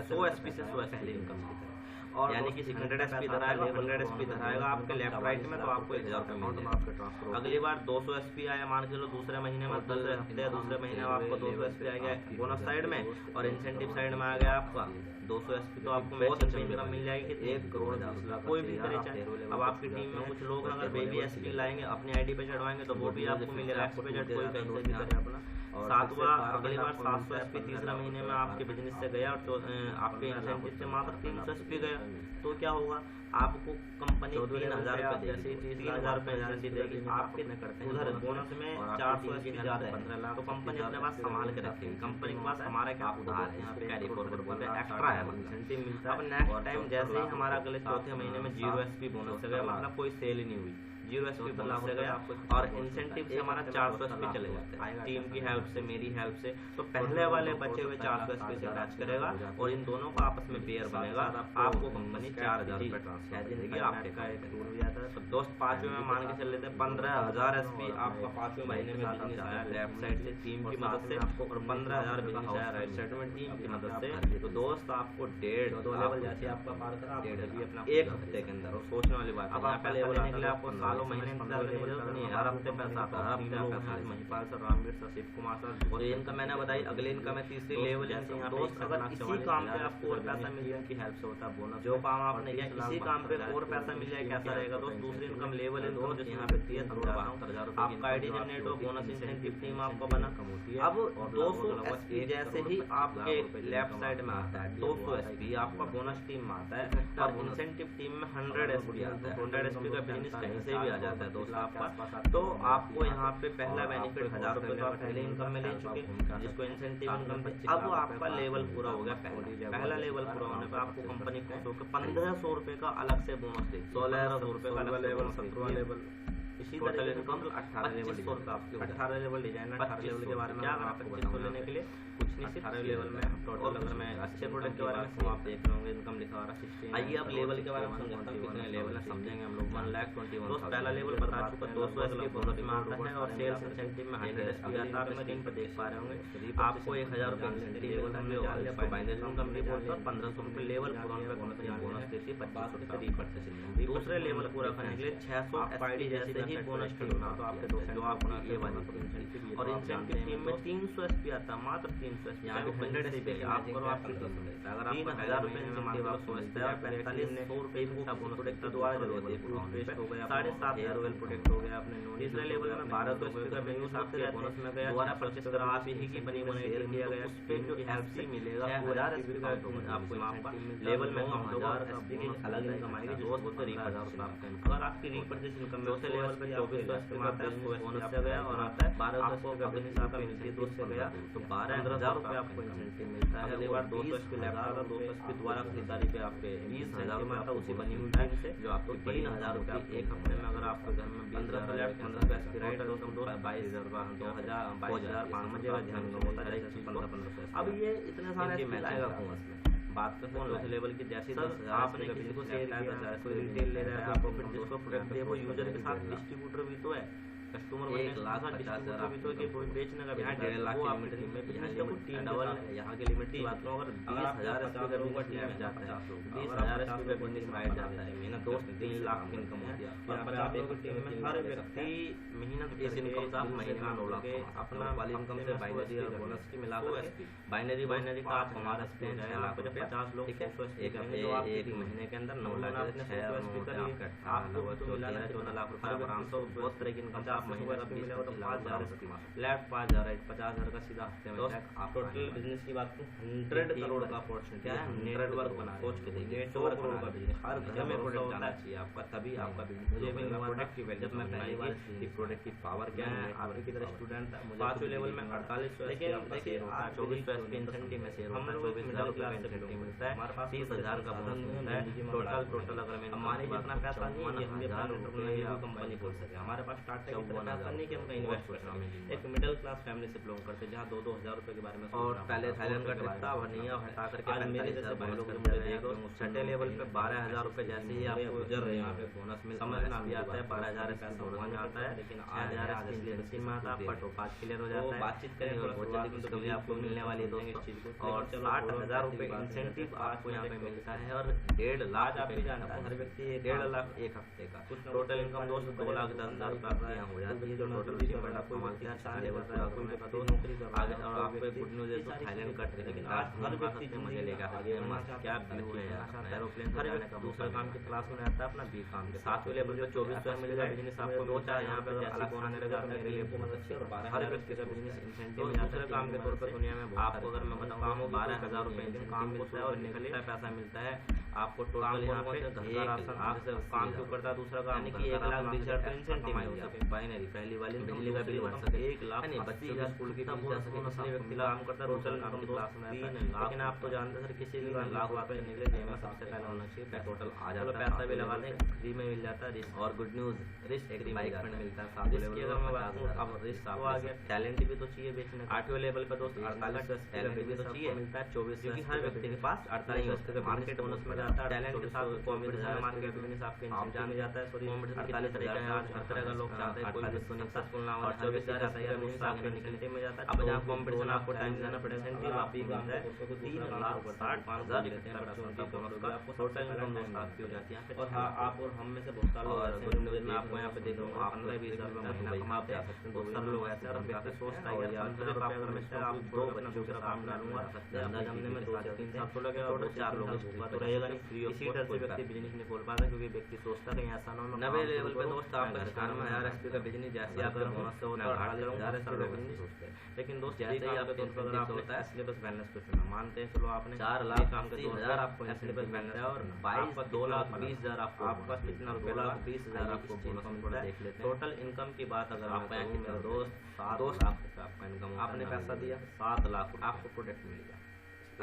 100 SP से 100 SP इनकम की तरह, और यानी कि 100 SP इधर आएगा, 100 SP इधर आएगा आपके लेफ्ट राइट में, तो आपको 1000 रुपये मिल जाएगा। अगली बार 200 SP आया, मान के चलो दूसरे महीने में, दूसरे हफ्ते या दूसरे महीने में आपको 200 SP आ गया बोनस साइड में, और इंसेंटिव साइड में आ गया आपका 200 SP, तो आपको मैचिंग पे इनकम मिल जाएगी 1 करोड़ 10 लाख, कोई भी करे चाहे। अब आपकी टीम में कुछ लोग अगर बेबी SP लाएंगे, अपनी ID पे चढ़वाएंगे, तो वो भी आपको मिलेगा XYZ, कोई कहीं से भी करे अपना। सातवां अगली बार 700 SP तीसरा महीने में आपके बिजनेस से गया, और आपके इंसेंटिव से मात्र 300 SP गया, तो क्या होगा, आपको कंपनी 3000 रुपये देगी, 3000 रुपये इंसेंटिव देगी। आपके उधर बोनस में 400 SP ज़्यादा है, 15 लाख, तो कंपनी अपने पास संभाल के रखेगी। कंपनी के पास हमारा क्या उधार है, यहाँ पे कैरी फॉरवर्ड बोलते हैं, एक्स्ट्रा है, इंसेंटिव मिलता है। अब नेक्स्ट टाइम जैसे ही हमारा अगले चौथे महीने में 0 SP बोनस से गया, मतलब कोई सेल ही नहीं हुई, 0 SP बोनस से गया, और इंसेंटिव से हमारा 400 SP चले जाते हैं टीम की हेल्प से, मेरी हेल्प से। तो पहले वाले बचे हुए 400 SP से अटैच करेगा, और इन दोनों का आपस में पेयर बनेगा, आपको कंपनी 4000 रुपये ट्रांसफर देगी आपके का। तो दोस्त 5वें में मान के चल लेते हैं 15000 SP आपका 5वें महीने में बिजनेस आया लेफ्ट साइड से टीम की मदद से, और 15000 बिजनेस आया राइट साइड में टीम की मदद से। तो दोस्त आपको 1.5 लेवल जैसे आपका पार करा, अपना 1 हफ्ते के अंदर। और सोचने वाली बात है, यहाँ पैसा लेने के लिए आपको सालों महीने इंतजार करने की जरूरत नहीं है, हर हफ्ते पैसा आता है, हर हफ्ते पैसा। Mahipal sir, Ramveer sir, Shiv Kumar sir, और इनका मैंने बताई अगले इनकम है तीसरी लेवल। दोस्त अगर इसी काम पे आपको और पैसा मिल जाए, की हेल्प से होता है बोनस, जो काम आपने किया इसी काम पे और पैसा मिल जाए, कैसा रहेगा दोस्त। दूसरी इनकम लेवल है दोस्त, जैसे यहाँ पे 73,000 रुपये आपका ID जनरेट हो, बोनस इंसेंटिव टीम आपका बना। अब 200 SP जैसे ही आपके लेफ्ट साइड में आता है, 200 SP आपका बोनस टीम में आता है, और इंसेंटिव टीम में 100 SP आता है। 100 SP का बिजनेस कहीं से भी आ जाता है दोस्त आपका, तो आपको यहाँ पे पहला बेनिफिट 1000 रुपये तो आप पहले इनकम में ले चुके, जिसको इंसेंटिव इनकम थे। अब आपका लेवल पूरा हो गया, पहला लेवल पूरा होने पर आपको कंपनी खुश होकर 1500 रुपये का अलग से बोनस दे, 1600 रुपये का अलग लेवल, 17वां लेवल, इसी तरह इनकम 18 लेवल आपके 18 लेवल डिजाइनर 18 लेवल के बारे में अगर आप 2500 लेने के लिए कुछ नहीं, 18 लेवल में टोटल। अगर मैं अच्छे प्रोडक्ट के बारे में आप देख रहे होंगे इनकम लिखा रहा है। आइए अब लेवल के बारे में समझाता हूँ, कितने लेवल है समझेंगे हम लोग। 1,21,000 दोस्त पहला लेवल बता चुका, 200 SP बोनस में आता है, और सेल्स इंसेंटिव में 100 SP आता है। आप स्क्रीन पर देख पा रहे होंगे, आपको 1000 रुपये इंसेंटिव लेवल में, और फाइनेंस इनकम रिपोर्ट पर 1500 रुपये लेवल पूरा पे कंपनी बोनस देती है, 25% दूसरे लेवल पूरा करने के लिए 600 SP जैसे ही बोनस टीम, तो आपके जो आपकी ये वाली इंसेंटिव, और इंसेंटिव टीम में 300 SP आता है, मात्र 300 SP, यहाँ पे 100 SP आप करो, आपकी अगर आप 3000 रुपये इंसेंटिव आप सोचते हैं, 4500 रुपये का बोनस प्रोडक्ट दोबारा जरूरत है, हो गया 7,500 प्रोडक्ट हो गया अपने। तीसरे लेवल में 1200 SP का बिजनेस आपके बोनस में गया, दोबारा परचेस करा आप ही की बनी बनाई किया गया, उस पर जो हेल्प से मिलेगा 1000 SP का आपको आपका लेवल में 9000 SP की अलग इनकम आएगी, जो 30,000 प्राप्त है। अगर आपकी रीपरचेस इनकम चौथे लेवल पर 2400 SP आता है, बोनस से गया, और आता है 1200 का बिजनेस आपका मिलती है, दूर से गया तो 12,000 रुपये आपको इंसेंटिव मिलता है। अगली बार 200 एचपी लैपटॉप 200 एचपी द्वारा खरीदारी पे आपके 20,000 रुपये आता है, उसी बनी हुई है से जो आपको 3,000 रुपये एक हफ्ते में अगर आपके घर में 15 एचपी राइट तो 22,000 22,500 ध्यान होता है 1500। अब ये इतने सारे मिलाएगा कौन इसमें बात तो फोन लेवल की जैसी आपने किसी को शेयर किया, कोई रिटेल ले रहा है आपको, फिर जिसको प्रोडक्ट दे वो यूजर के साथ डिस्ट्रीब्यूटर भी तो है, कस्टमर 1,00,000 भी तो कि कोई बेचने का 1.5 लाख की लिमिट में बिजनेस का कुछ डबल है। यहाँ की लिमिट की बात करूँ अगर 20,000 एचपी का बिजनेस में जाता है 20,000 एचपी का बिजनेस में जाता है मेहनत 2-3 लाख की इनकम होती है। और आप एक टीम में हर व्यक्ति मेहनत इस इनकम से आप महीने का 9 लाख अपना वाली इनकम से बाइनरी और बोनस की मिला बाइनरी का आप हमारा स्पेंड है लाख 50 लोग एक महीने के अंदर 9 लाख 6 और 9 14 लाख रुपये आराम से बहुत तरह की इनकम आप महीने का भी मिलेगा तो 5,000 फ्लैट 5,000 50,000 का सीधा हफ्ते में आप टोटल बिजनेस की बात करूँ 100 करोड़ का अपॉर्चुनिटी है। नेटवर्क बना सोच के देखिए 100 करोड़ का बिजनेस हर घर में प्रोडक्ट होना चाहिए आपका, तभी आपका बिजनेस मुझे भी प्रोडक्ट की वैल्यू जब मैं पहली बार कि प्रोडक्ट की पावर क्या है। आपकी की तरह स्टूडेंट था मुझे 5वें लेवल में 4800 देखिए 2400 के इंसेंटिव में शेयर होता है, 24,000 का इंसेंटिव मिलता है, 30,000 का बोनस मिलता है। टोटल अगर मैं हमारे जितना पैसा नहीं है हम एंटरप्रेन्योर कंपनी खोल सके, हमारे पास स्टार्ट नहीं कि हम कहीं इन्वेस्ट कर रहे हैं। एक मिडिल क्लास फैमिली से बिलोंग करते हैं जहाँ 2-2 हज़ार रुपये के बारे में और पहले थाईलैंड का ट्रिप था वनिया हटा करके आज मेरे जैसे भाई लोग मुझे देखो छठे लेवल पे 12,000 रुपये जैसे ही आप गुजर रहे हैं यहाँ पे बोनस में समझ में भी आता है 12,000 पैसा बोनस में आता है, लेकिन 8,000 इसलिए में आता है आपका टोपाज क्लियर हो जाता है। बातचीत करें बहुत जल्दी कभी आपको मिलने वाली है दोस्तों और 60,000 रुपये इंसेंटिव आपको यहाँ पे मिलता है और 1.5 लाख आप भी जानता है हर व्यक्ति 1.5 लाख एक हफ्ते का टोटल इनकम दोस्तों 2,10,000 रुपये यहाँ हो जाती है जो टोटल बड़ा कमाते हैं। 4 लेवल पर आपको मैं पता नौकरी आगे और आपको गुड न्यूज़ है तो थाईलैंड का ट्रिप लेकिन आज हर व्यक्ति मजे लेगा क्या व्यू है यार एरोप्लेन हर व्यक्ति दूसरा काम के क्लास में आता है अपना बी काम के 7वें लेवल पे 2400 मिलेगा बिजनेस आपको 2-4 यहाँ पे अलग होने लगा मेरे लिए बहुत अच्छी और हर व्यक्ति का बिजनेस इंसेंटिव दूसरे काम के तौर पर दुनिया में आपको अगर मैं बताऊँ काम 12,000 रुपये दिन काम मिलता है और निकले पैसा मिलता है आपको टोटल यहाँ पे घर का राशन आपसे काम क्यों करता है दूसरा काम यानी कि 1,20,000 इंसेंटिव मिल सके बाइनरी पहली वाली बिजली का बिल भर सके 1 लाख नहीं बच्ची का स्कूल की फीस जा सके किसी व्यक्ति काम करता है टोटल इनकम क्लास में 3 लाख। लेकिन आप तो जानते सर किसी भी लाख रुपये निकले जेब में सबसे पहले होना चाहिए टोटल आ जाता है पैसा भी लगा दें फ्री में मिल जाता है। और गुड न्यूज़ रिस्क एक बाइक फंड मिलता है 7वें लेवल अगर मैं बात करूँ अब रिस्क आपको आ गया टैलेंट भी तो चाहिए बेचने 8वें लेवल पर दोस्त 48 टैलेंट भी तो चाहिए मिलता है 24 क्योंकि हर व्यक्ति के पास 48 मार्केट बोनस में जाता है टैलेंट के साथ कॉम्पिटिशन मार्केट बिजनेस आपके इंसेंटिव में जाता है सॉरी कॉम्पिटिशन 48 तरह का हर तरह का लोग चाहते हैं कोई भी सक्सेसफुल ना हो 24,000 आता है बिजनेस आपके निकलने में जाता है। अब जहाँ कॉम्पिटिशन आपको टाइम देना पड़ेगा इंसेंटिव आप ही काम है 3,60,5,000 लिखते हैं आपको टोटल इनकम दोस्त आपकी हो जाती है। और हाँ आप और हम में से बहुत सारे लोग मैं आपको यहाँ पे देख रहा हूँ आप 15-20,000 महीना कमाते आ सकते हैं। बहुत सारे लोग ऐसे और व्यक्ति सोचता है यार 15,000 रुपये अगर मिलता है आप 2 बच्चों का काम डालूंगा धंधा जमने में 2-3 साल तो लगेगा और 4 लोग तो रहेगा नहीं फ्री इसी तरह से व्यक्ति बिजनेस नहीं खोल पाता क्योंकि व्यक्ति सोचता है ऐसा ना हो 90 लेवल पे दोस्त आप 91,000 एचपी का बिजनेस जैसे आपका बोनस से होता है 48,000 एचपी का बिजनेस सोचते हैं। लेकिन दोस्त जैसे ही आपके तौर पर आप होता है सिलेबस बैलेंस पे चुना मानते हैं चलो आपने 4 लाख काम के 2,000 आपको सिलेबस बैलेंस है और 22 2,20,000 आपका कितना 2,20,000 आपको बोनस मिलता है। देख लेते हैं टोटल इनकम की बात अगर आप मेरा दोस्त 7 लाख रुपये आपका इनकम आपने पैसा दिया 7 लाख आपको प्रोडक्ट मिल गया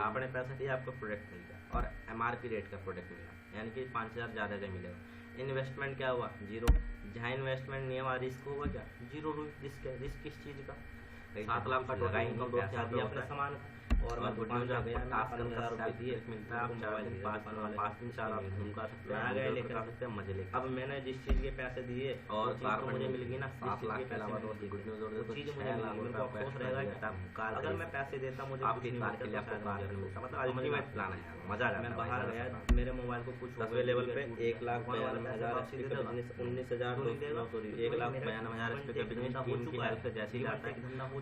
आपने पैसा दिया आपको प्रोडक्ट मिल गया और MRP रेट का प्रोडक्ट मिला यानी कि 5,000 ज़्यादा का मिलेगा। इन्वेस्टमेंट क्या हुआ 0 जहाँ इन्वेस्टमेंट नहीं हुआ रिस्क होगा क्या 0 रिस्क है। रिस्क किस चीज़ का 7 लाख का टोटल इनकम दिया अपने सामान और मैं दुकान जा गया 5,000 रुपये दिए मिलता है आप मोबाइल 5-3-4 आप घूमका सकते हैं गए लेकर आ सकते हैं मजे लेकर। अब मैंने जिस चीज़ के पैसे दिए और कार मुझे मिल गई ना 7 लाख के अलावा गुड न्यूज़ और चीज़ मुझे मेरे को अफसोस रहेगा कार अगर मैं पैसे देता मुझे आपकी कार के लिए आपको कार मिलता मतलब अल्टीमेट प्लान है मजा आ जाता है। मैं बाहर गया मेरे मोबाइल को कुछ 10वें लेवल पे 1,92,000 एचपी का बिजनेस 19,000 1,92,000 एचपी का बिजनेस टीम की हेल्प से जैसे ही आता है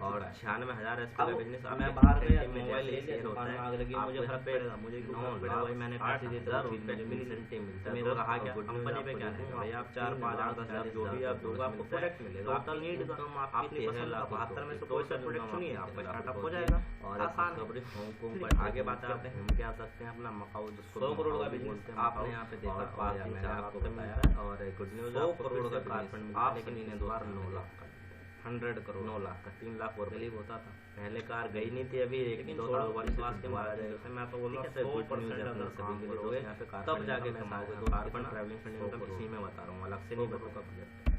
और 96,000 एचपी का बिजनेस मैं बाहर गया मोबाइल शेयर होता है मुझे फर्क पड़ेगा मुझे भाई मैंने 8,000 रुपये इंसेंटिव मिलता है मेरा कहा क्या कंपनी पे क्या है भाई आप 4-5 10,000 जो भी आप दोगे आपको प्रोडक्ट मिलेगा टोटल नीड आपकी 72 में से कोई सा प्रोडक्ट चुनिए आपका स्टार्टअप हो जाएगा और आसान हांगकांग पर आगे बात करते हैं हम क्या सकते हैं अपना मकाऊ 100 करोड़ का बिजनेस आपने यहाँ पे देखा 5-3-4 आपको बताया और गुड न्यूज़ 100 करोड़ का बिजनेस आप लेकिन इन्हें 2 9 लाख का 100 करोड़ 9 लाख का 3 लाख और रिलीव होता था। पहले कार गई नहीं थी, अभी एक दो साल हुआ विश्वास के मारा जाएगा। मैं तो बोल रहा हूँ 100% अगर सभी के लिए करोगे तब जाके कमाओगे। तो कार पर ट्रैवलिंग फंड इनकम इसी में बता रहा हूँ, अलग से नहीं बताऊंगा।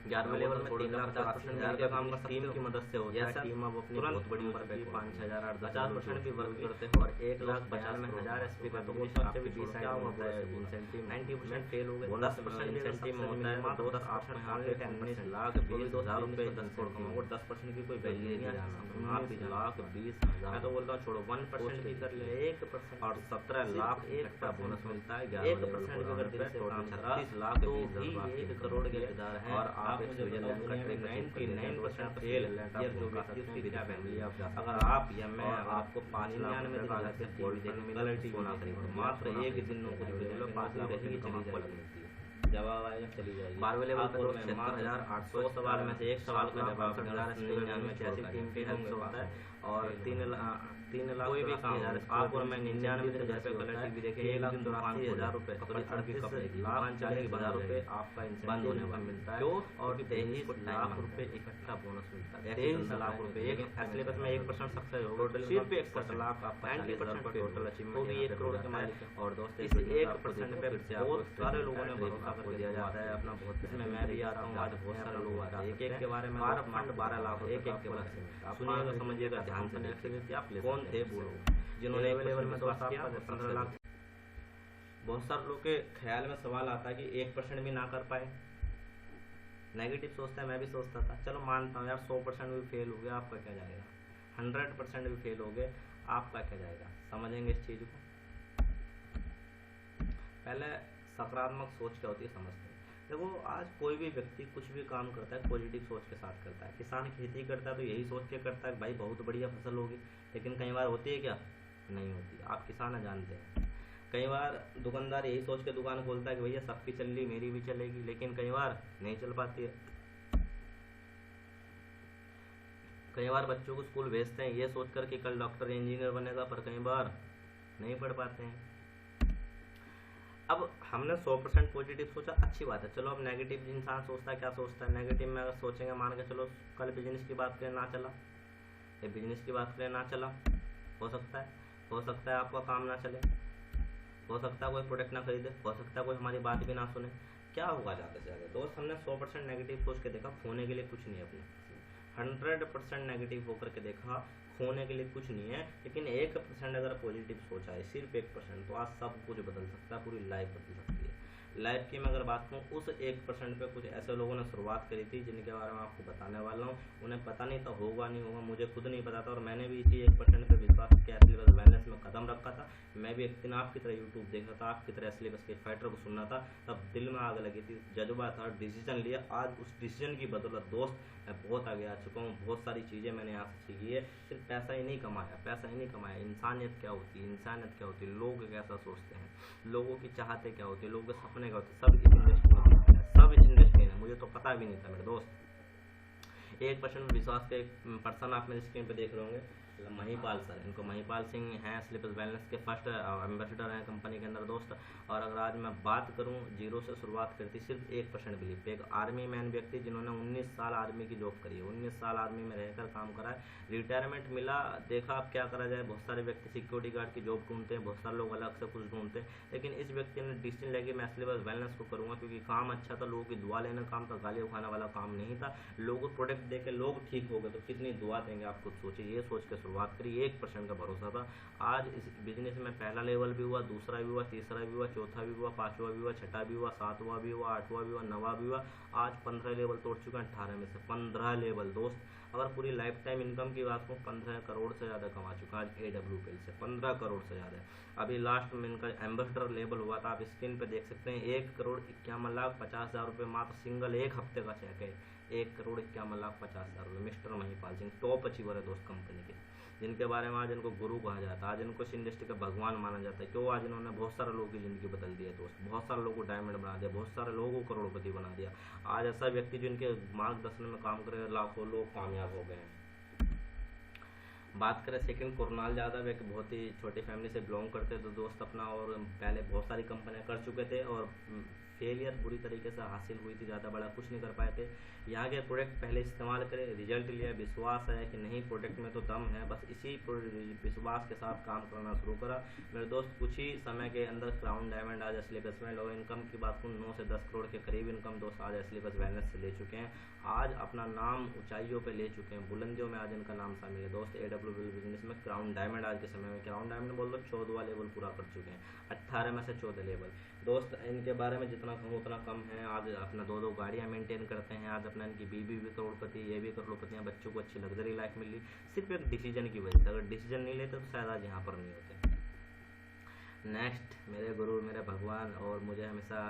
11वें लेवल में 3,50,000 का काम कर टीम की मदद से होता है। टीम अब अपनी बहुत बड़ी हो चुकी है, 5,000 8-10% भी वर्क करते हैं और 1,95,000 SP का तो कुछ आपके 20 होता है इंसेंटिव। 90% फेल हो गए, 10% इंसेंटिव होता है। तो 10% लाख 20,000 रुपये 10% की कोई वैल्यू नहीं है। आप 1,20,000 मैं तो बोलता हूँ छोड़ो, 1% भी कर ले 1% और 17 लाख का बोनस मिलता है। 1% भी अगर 36 लाख तो 1 करोड़ के खरीदार है। और आप स्विट्जरलैंड का ट्रिप 99% फेल जो व्यक्ति उसकी क्या फैमिली अगर आप या मैं आपको 5,99 में दिखा सकते गोल्ड देखने सोना खरीदो मात्र एक दिन नौकरी के लिए 5 लाख रुपए की चली जाएगी। जवाब आएगा चली जाएगी। 12वें लेवल पर 76,800 सवाल में से एक सवाल का जवाब 99 टीम के हेल्प से होता है और 3 लाख कोई भी काम आप और मैं 99,000 रुपये कलर टीवी देखे 1,82,000 रुपये 38,40,000 रुपये आपका बंद होने वाला मिलता है और 23 लाख रुपये इकट्ठा बोनस मिलता है। 23 लाख रुपये एक सिलेबस में 1% सक्सेस हो टोटल सिर्फ 1% लाख आपका 90% टोटल अचीवमेंट भी 1 करोड़ के मालिक और दोस्त इस 1% पे बहुत सारे लोगों ने भरोसा कर दिया जाता है अपना। बहुत इसमें मैं भी आता हूँ, आज बहुत सारे लोग आते हैं। एक के बारे में फंड 12 लाख एक के बारे में सुनिएगा समझिएगा ध्यान से देखिए आप कौन थे बोलो जिन्होंने लेवल में 15 लाख। बहुत सारे लोग के ख्याल में सवाल आता है कि 1% भी ना कर पाए, नेगेटिव सोचता है। मैं भी सोचता था, चलो मानता हूँ यार 100% भी फेल हो गया आपका क्या जाएगा, 100% भी फेल हो गए आपका क्या जाएगा। समझेंगे इस चीज को। पहले सकारात्मक सोच क्या होती है समझते हैं। देखो आज कोई भी व्यक्ति कुछ भी काम करता है पॉजिटिव सोच के साथ करता है। किसान खेती करता है तो यही सोच के करता है भाई बहुत बढ़िया फसल होगी, लेकिन कई बार होती है क्या, नहीं होती। आप किसान जानते हैं कई बार दुकानदार यही सोच के दुकान खोलता है कि भैया सबकी चल रही मेरी भी चलेगी, लेकिन कई बार नहीं चल पाती है। कई बार बच्चों को स्कूल भेजते हैं ये सोच कर कि कल डॉक्टर इंजीनियर बनेगा, पर कई बार नहीं पढ़ पाते हैं। अब हमने 100% पॉजिटिव सोचा, अच्छी बात है। चलो अब नेगेटिव इंसान सोचता है, क्या सोचता है नेगेटिव में अगर सोचेंगे, मान के चलो कल बिजनेस की बात करें ना चला, ये बिजनेस की बात करें ना चला, हो सकता है आपका काम ना चले, हो सकता है कोई प्रोडक्ट ना खरीदे, हो सकता है कोई हमारी बात भी ना सुने। क्या होगा ज़्यादा से ज़्यादा दोस्त, हमने 100% नेगेटिव सोच के देखा, खोने के लिए कुछ नहीं है अपने। 100% नेगेटिव होकर के देखा, खोने के लिए कुछ नहीं है। लेकिन 1% अगर पॉजिटिव सोचा है, सिर्फ 1%, तो आज सब कुछ बदल सकता है, पूरी लाइफ बदल सकती है। लाइफ की मैं अगर बात करूँ, उस 1% पे कुछ ऐसे लोगों ने शुरुआत करी थी जिनके बारे में आपको बताने वाला हूँ। उन्हें पता नहीं था होगा नहीं होगा, मुझे खुद नहीं पता था, और मैंने भी इसी 1% पे विश्वास किया, सिलेबस बैलेंस में कदम रखा था। मैं भी एक दिन आपकी तरह यूट्यूब देखा था, आपकी तरह सिलेबस के फाइटर को सुनना था, तब दिल में आग लगी थी, जज्बा था, डिसीजन लिया। आज उस डिसीजन की बदौलत दोस्त मैं बहुत आगे आ चुका हूँ। बहुत सारी चीज़ें मैंने यहाँ से सीखी है। सिर्फ पैसा ही नहीं कमाया, इंसानियत क्या होती है, लोग कैसा सोचते हैं, लोगों की चाहते क्या होती है, लोगों के सपने क्या होते हैं, सब इस इंडस्ट्री में मुझे तो पता भी नहीं था मेरे दोस्त। 1% विश्वास के पर्सन आप मेरे स्क्रीन पे देख रहे होंगे, महिपाल सर, इनको महिपाल सिंह हैं, सिलेबस बैलेंस के फर्स्ट एम्बेसडर हैं कंपनी के अंदर दोस्त। और अगर आज मैं बात करूं, जीरो से शुरुआत करती, सिर्फ 1% बिलीव पे। एक आर्मी मैन व्यक्ति जिन्होंने 19 साल आर्मी की जॉब करी है, 19 साल आर्मी में रहकर काम करा है, रिटायरमेंट मिला, देखा अब क्या करा जाए। बहुत सारे व्यक्ति सिक्योरिटी गार्ड की जॉब ढूंढते हैं, बहुत सारे लोग अलग से कुछ ढूंढते हैं, लेकिन इस व्यक्ति ने डिसीजन लेके मैं सिलेबस बैलेंस को करूँगा, क्योंकि काम अच्छा था, लोगों की दुआ लेना काम था, गाली उखाने वाला काम नहीं था। लोगों को प्रोडक्ट दे के लोग ठीक हो गए तो कितनी दुआ देंगे आप खुद सोचिए। ये सोच के शुरुआत करी, 1% का भरोसा था। आज इस बिजनेस में पहला लेवल भी हुआ, दूसरा भी हुआ, तीसरा भी हुआ, चौथा भी हुआ, पांचवा भी हुआ, छठा भी हुआ, सातवां भी हुआ, आठवां भी हुआ, नवा भी हुआ। आज 15 लेवल तोड़ चुका है, 18 में से 15 लेवल दोस्त। अगर पूरी लाइफ टाइम इनकम की बात करूँ, 15 करोड़ से ज़्यादा कमा चुका है आज AWPL से, 15 करोड़ से ज़्यादा। अभी लास्ट में इनका एम्बेसडर लेवल हुआ था, आप स्क्रीन पे देख सकते हैं, 1,51,50,000 रुपये मात्र सिंगल एक हफ्ते का चेक है। 1,51,50,000 रुपये mister Mahipal Singh, top achiever है दोस्त कंपनी के, जिनके बारे में आज इनको गुरु कहा जाता है, आज इनको इस इंडस्ट्री का भगवान माना जाता है। क्यों? आज इन्होंने बहुत सारे लोगों की ज़िंदगी बदल दी है दोस्त, बहुत सारे लोगों को डायमंड बना दिया, बहुत सारे लोगों को करोड़पति बना दिया। आज ऐसा व्यक्ति जिनके मार्गदर्शन में काम करे लाखों लोग कामयाब हो गए हैं। बात करें सेकंड, कुरनाल यादव एक बहुत ही छोटी फैमिली से बिलोंग करते तो दोस्त अपना, और पहले बहुत सारी कंपनियां कर चुके थे और फेलियर बुरी तरीके से हासिल हुई थी, ज़्यादा बड़ा कुछ नहीं कर पाए थे। यहाँ के प्रोडक्ट पहले इस्तेमाल करें, रिजल्ट लिया, विश्वास है कि नहीं प्रोडक्ट में तो दम है, बस इसी विश्वास के साथ काम करना शुरू करा। मेरे दोस्त कुछ ही समय के अंदर क्राउन डायमंड आज असली बस में लोग इनकम की बात करूँ 9 से 10 करोड़ के करीब इनकम दोस्त आज असली बस वेलनेस से ले चुके हैं। आज अपना नाम ऊंचाइयों पे ले चुके हैं, बुलंदियों में आज इनका नाम शामिल है दोस्त। AWL बिजनेस में क्राउन डायमंड आज के समय में, क्राउन डायमंड बोल दो 14वां लेवल पूरा कर चुके हैं, 18 में से 14 लेवल दोस्त। इनके बारे में जितना कहूँ उतना कम है। आज अपना 2-2 गाड़ियाँ मेंटेन करते हैं, आज अपना इनकी बीबी भी करोड़पति, ये भी करोड़पति हैं, बच्चों को अच्छी लग्जरी लाइफ मिली सिर्फ एक डिसीजन की वजह से। अगर डिसीजन नहीं लेते तो शायद आज यहाँ पर नहीं होते। नेक्स्ट मेरे गुरु, मेरे भगवान और मुझे हमेशा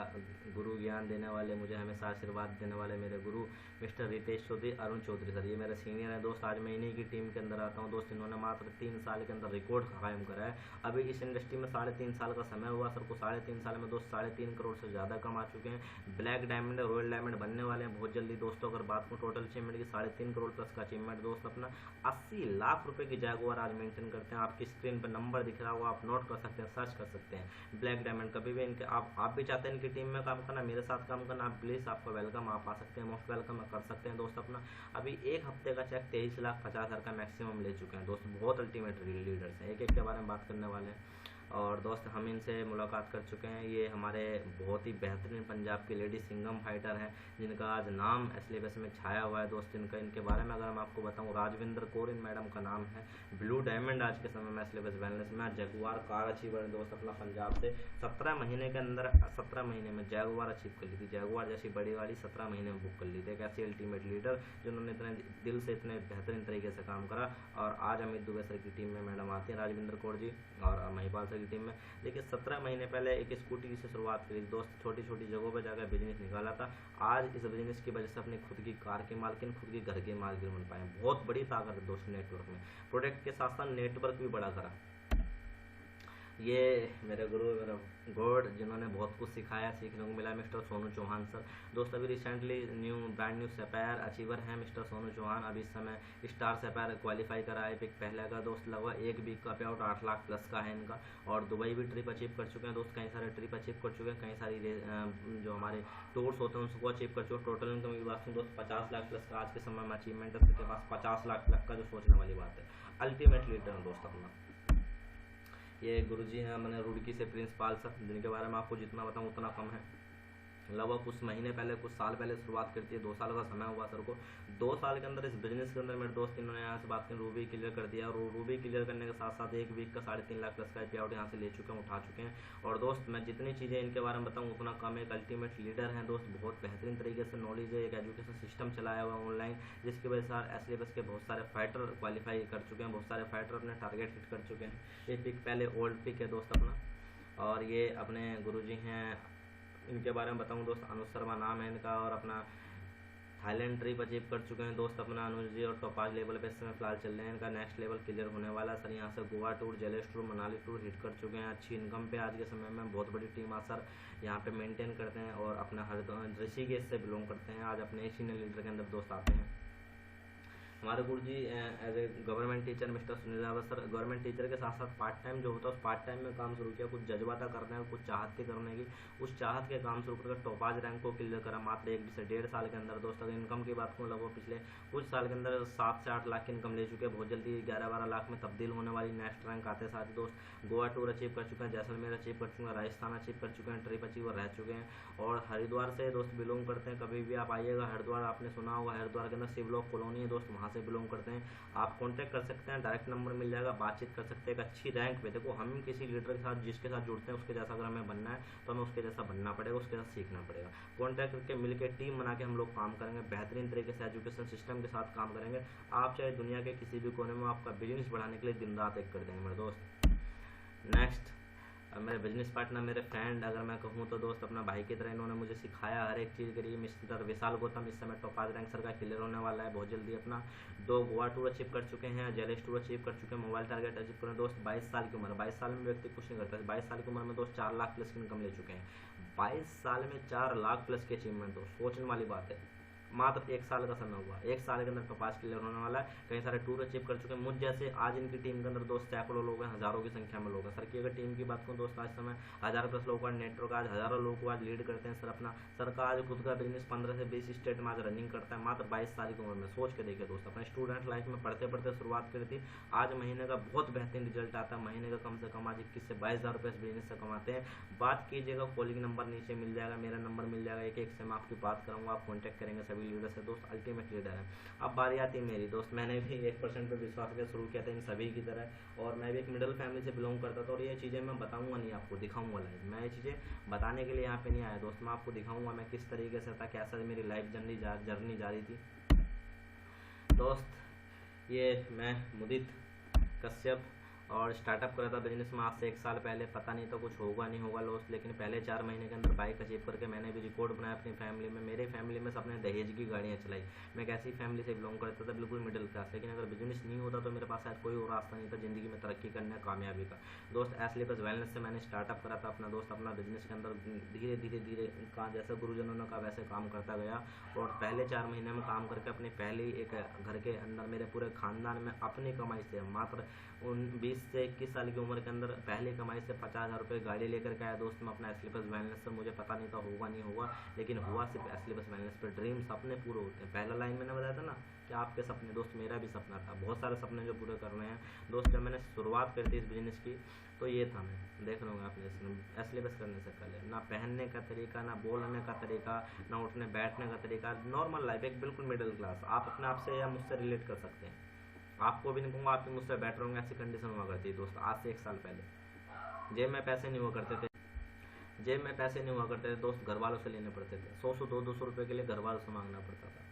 गुरु ज्ञान देने वाले, मुझे हमेशा आशीर्वाद देने वाले मेरे गुरु मिस्टर रितेश चौधरी, अरुण चौधरी सर, ये मेरे सीनियर हैं दोस्त। आज मैं इन्हीं की टीम के अंदर आता हूँ दोस्त। इन्होंने मात्र 3 साल के अंदर रिकॉर्ड कायम करा है। अभी इस इंडस्ट्री में 3.5 साल का समय हुआ सर को, 3.5 साल में दोस्त 3.5 करोड़ से ज़्यादा कमा चुके हैं। ब्लैक डायमंड, रॉयल डायमंड बनने वाले हैं बहुत जल्दी दोस्तों। अगर बात करूँ टोटल अचीवमेंट की 3.5 करोड़ प्लस का अचीवमेंट दोस्त। अपना 80 लाख रुपए की जैगुआर आज मेंटेन करते हैं। आपकी स्क्रीन पर नंबर दिख रहा होगा, आप नोट कर सकते हैं, सर्च कर सकते हैं ब्लैक डायमंड। कभी भी इनके आप भी चाहते हैं इनकी टीम में काम करना, मेरे साथ काम करना, आप प्लीज़, आपका वेलकम, आप आ सकते हैं, मोस्ट वेलकम कर सकते हैं दोस्त। अपना अभी एक हफ्ते का चेक 23,50,000 का मैक्सिमम ले चुके हैं दोस्त। बहुत अल्टीमेट लीडर्स हैं, एक एक के बारे में बात करने वाले हैं। और दोस्त हम इनसे मुलाकात कर चुके हैं। ये हमारे बहुत ही बेहतरीन पंजाब की लेडी सिंगम फाइटर हैं, जिनका आज नाम एसलेबस में छाया हुआ है दोस्त। इनके बारे में अगर मैं आपको बताऊं, राजविंदर कौर इन मैडम का नाम है। ब्लू डायमंड आज के समय में एसलेबस वेलनेस में। जगुआर कार अचीवर है दोस्त अपना पंजाब से। 17 महीने के अंदर 17 महीने में जगुआर अचीव कर ली थी। जगुआर जैसी बड़ी गाड़ी 17 महीने में बुक कर ली थी। एक ऐसी अल्टीमेट लीडर जिन्होंने इतने दिल से इतने बेहतरीन तरीके से काम करा। और आज अमित दुबे सर की टीम में मैडम आती है, राजविंदर कौर जी और महिपाल सर की टीम में। देखिए 17 महीने पहले एक स्कूटी से शुरुआत करी दोस्त, छोटी छोटी जगहों पर जाकर बिजनेस निकाला था। आज इस बिजनेस की वजह से अपनी खुद की कार के मालकिन, खुद की घर के मालकिन बन पाए। बहुत बड़ी ताकत है दोस्त नेटवर्क में। प्रोडक्ट के साथ साथ नेटवर्क भी बड़ा करा। ये मेरे गुरु, मेरा गॉड, जिन्होंने बहुत कुछ सिखाया, सीखने को मिला, मिस्टर सोनू चौहान सर दोस्त। अभी रिसेंटली ब्रांड न्यू सैपायर अचीवर हैं मिस्टर सोनू चौहान। अभी इस समय स्टार सैपायर क्वालिफाई करा है पिक पहले का दोस्त। लगभग एक वीक का पे आउट 8 लाख प्लस का है इनका। और दुबई भी ट्रिप अचीव कर चुके हैं दोस्त, कई सारे ट्रिप अचीव कर चुके हैं, कई सारी जो हमारे टूर्स होते हैं उसको अचीव कर चुके हैं। टोटल इनकम की बात दोस्त 50 लाख प्लस का आज के समय में अचीवमेंट है उसके पास। 50 लाख प्लस का जो सोचने वाली बात है, अल्टीमेट लीडर है दोस्त अपना। ये गुरुजी हैं मैंने रुड़की से, प्रिंसिपाल सर, जिनके बारे में आपको जितना बताऊं उतना कम है। लगभग कुछ महीने पहले, कुछ साल पहले शुरुआत करती है। 2 साल का समय हुआ सर को। 2 साल के अंदर इस बिजनेस के अंदर मेरे दोस्त इन्होंने यहाँ से बात करें रूबी क्लियर कर दिया। और रूबी क्लियर करने के साथ साथ एक वीक का 3.5 लाख प्लस का पे आउट यहाँ से ले चुके हैं, उठा चुके हैं। और दोस्त मैं जितनी चीज़ें इनके बारे में बताऊँ उतना कम। एक अल्टीमेट लीडर हैं दोस्त, बहुत बेहतरीन तरीके से नॉलेज है। एक एजुकेशन सिस्टम चलाया हुआ ऑनलाइन, जिसकी वजह से एसलेबस के बहुत सारे फाइटर क्वालिफाई कर चुके हैं, बहुत सारे फाइटर अपने टारगेट हिट कर चुके हैं। ये पिक पहले ओल्ड पिक है दोस्त अपना। और ये अपने गुरुजी हैं, इनके बारे में बताऊं दोस्त, अनुज शर्मा नाम है इनका। और अपना थाईलैंड ट्रिप अचीव कर चुके हैं दोस्त अपना अनुज जी। और टॉपाज लेवल पे इस समय फिलहाल चल रहे हैं। इनका नेक्स्ट लेवल क्लियर होने वाला है सर। यहाँ से Goa tour, jealous tour, Manali tour hit कर चुके हैं। अच्छी इनकम पे आज के समय में बहुत बड़ी टीम आ सर यहाँ पे मेंटेन करते हैं। और अपना ऋषिकेश से बिलोंग करते हैं। आज अपने सीनियर लीडर के अंदर दोस्त आते हैं। हमारे guru ji as a government teacher mister Sunil Rawat sir, government teacher के साथ साथ पार्ट टाइम जो होता है उस पार्ट टाइम में काम शुरू किया। कुछ जज्बा था करने का, कुछ चाहत थी करने की, उस चाहत के काम शुरू करके टॉपाज रैंक को क्लियर करा मात्र 1 से 1.5 साल के अंदर दोस्त। अगर इनकम की बात करूँ लगभग पिछले कुछ साल के अंदर 7 से 8 लाख की इनकम ले चुके हैं। बहुत जल्दी 11-12 लाख में तब्दील होने वाली नेक्स्ट रैंक आते साथ दोस्त। गोवा टूर अचीव कर चुके हैं, जैसलमेर अचीव कर चुके हैं, राजस्थान अचीव कर चुके हैं, ट्रिप अचीवर रह चुके हैं। और हरिद्वार से दोस्त बिलोंग करते हैं। कभी भी आप आइएगा हरिद्वार, आपने सुना होगा हरिद्वार के अंदर शिवलोक कॉलोनी है दोस्त, वहाँ से बिलोंग करते हैं। आप कांटेक्ट कर सकते हैं, डायरेक्ट नंबर मिल जाएगा, बातचीत कर सकते हैं। एक अच्छी रैंक पे देखो, हम किसी लीडर के साथ जिसके साथ जुड़ते हैं उसके जैसा अगर हमें बनना है तो हमें उसके जैसा बनना पड़ेगा, उसके साथ सीखना पड़ेगा। कांटेक्ट करके मिलकर टीम बना के हम लोग काम करेंगे, बेहतरीन तरीके से एजुकेशन सिस्टम के साथ काम करेंगे। आप चाहे दुनिया के किसी भी कोने में, आपका बिजनेस बढ़ाने के लिए दिन रात एक कर देंगे मेरे दोस्त। नेक्स्ट मेरे बिजनेस पार्टनर, मेरे फ्रेंड अगर मैं कहूँ तो दोस्त अपना भाई की तरह इन्होंने मुझे सिखाया हर एक चीज़ करी। मिस्टर विशाल गौतम इस समय टॉपाज रैंक सर का क्लियर होने वाला है बहुत जल्दी। अपना 2 गोवा टूर अचीव कर चुके हैं, जेलेस टूर अचीव कर चुके हैं, मोबाइल टारगेट अचीव कर दोस्त। 22 साल की उम्र, 22 साल में व्यक्ति कुछ नहीं करता। 22 साल की उम्र में दोस्त 4 लाख प्लस की इनकम ले चुके हैं। 22 साल में 4 लाख प्लस की अचीवमेंट दोस्त, सोचने वाली बात है। मात्र 1 साल का समय हुआ, 1 साल के अंदर कपास क्लियर होने वाला है। कई सारे टूर अचीव कर चुके हैं मुझ जैसे। आज इनकी टीम के अंदर दोस्त सैकड़ों लोग हैं, हज़ारों की संख्या में लोग हैं। सर की अगर टीम की बात करूँ दोस्त, आज समय 1000+ लोगों का नेटवर्क, आज हज़ारों लोगों को आज लीड करते हैं सर अपना। सर का आज खुद का बिजनेस 15 से 20 स्टेट में आज रनिंग करता है, मात्र 22 साल की उम्र में। सोच के देखिए दोस्त, अपने स्टूडेंट लाइफ में पढ़ते पढ़ते शुरुआत करी थी, आज महीने का बहुत बेहतरीन रिजल्ट आता है। महीने का कम से कम आज 21 से 22,000 रुपये इस बिजनेस से कमाते हैं। बात कीजिएगा, कॉलिंग नंबर नीचे मिल जाएगा, मेरा नंबर मिल जाएगा, एक एक से मैं आपकी बात करूँगा, आप कॉन्टैक्ट करेंगे सभी लीडर से दोस्त, अल्टीमेट लीडर है। अब बारी आती है मेरी दोस्त, मैंने भी 1% पे विश्वास करके शुरू किया था इन सभी की तरह, और मैं भी एक मिडिल फैमिली से बिलोंग करता था। और ये चीज़ें मैं बताऊंगा नहीं आपको, दिखाऊंगा लाइव। मैं ये चीज़ें बताने के लिए यहाँ पे नहीं आया दोस्त, मैं आपको दिखाऊंगा मैं किस तरीके से था, कैसा मेरी लाइफ जर्नी जा रही थी दोस्त। ये मैं मुदित कश्यप, और स्टार्टअप करा था बिजनेस में आज से 1 साल पहले। पता नहीं था कुछ होगा नहीं होगा लॉस, लेकिन पहले 4 महीने के अंदर बाइक अचीव करके मैंने भी रिकॉर्ड बनाया अपनी फैमिली में। मेरे फैमिली में सबने दहेज की गाड़ियाँ चलाई। मैं एक ऐसी फैमिली से बिलोंग करता था, बिल्कुल मिडिल क्लास, लेकिन अगर बिजनेस नहीं होता तो मेरे पास शायद कोई और रास्ता नहीं था ज़िंदगी में तरक्की करने कामयाबी का दोस्त। एसलीपस वेलनेस से मैंने स्टार्टअप करा था अपना दोस्त। अपना बिजनेस के अंदर धीरे धीरे कहा, जैसे गुरुजनों ने कहा वैसे काम करता गया, और पहले 4 महीने में काम करके अपनी पहली एक घर के अंदर मेरे पूरे खानदान में अपनी कमाई से मात्र 20 से 21 साल की उम्र के अंदर पहली कमाई से 50,000 रुपये गाड़ी लेकर के आया दोस्त मैं अपना एसलीपस वेलनेस से। मुझे पता नहीं था होगा नहीं होगा, लेकिन हुआ सिर्फ एसलीपस वेलनेस पे। ड्रीम सपने पूरे होते हैं। पहला लाइन मैंने बताया था ना कि आपके सपने दोस्त, मेरा भी सपना था, बहुत सारे सपने जो पूरे कर रहे हैं दोस्त। जब मैंने शुरुआत करी थी इस बिजनेस की तो ये था, मैं देख रहा हूँ आपने एसलीपस करने से पहले ना पहनने का तरीका, ना बोलने का तरीका, ना उठने बैठने का तरीका, नॉर्मल लाइफ, एक बिल्कुल मिडिल क्लास। आप अपने आप से या मुझसे रिलेट कर सकते हैं। आपको भी नहीं कहूँगा आप भी मुझसे बेटर होंगे, ऐसी कंडीशन हुआ करती है दोस्त आज से 1 साल पहले। जेब में पैसे नहीं हुआ करते थे, जेब में पैसे नहीं हुआ करते थे दोस्त, घर वालों से लेने पड़ते थे। 100 200 रुपये के लिए घर वालों से मांगना पड़ता था।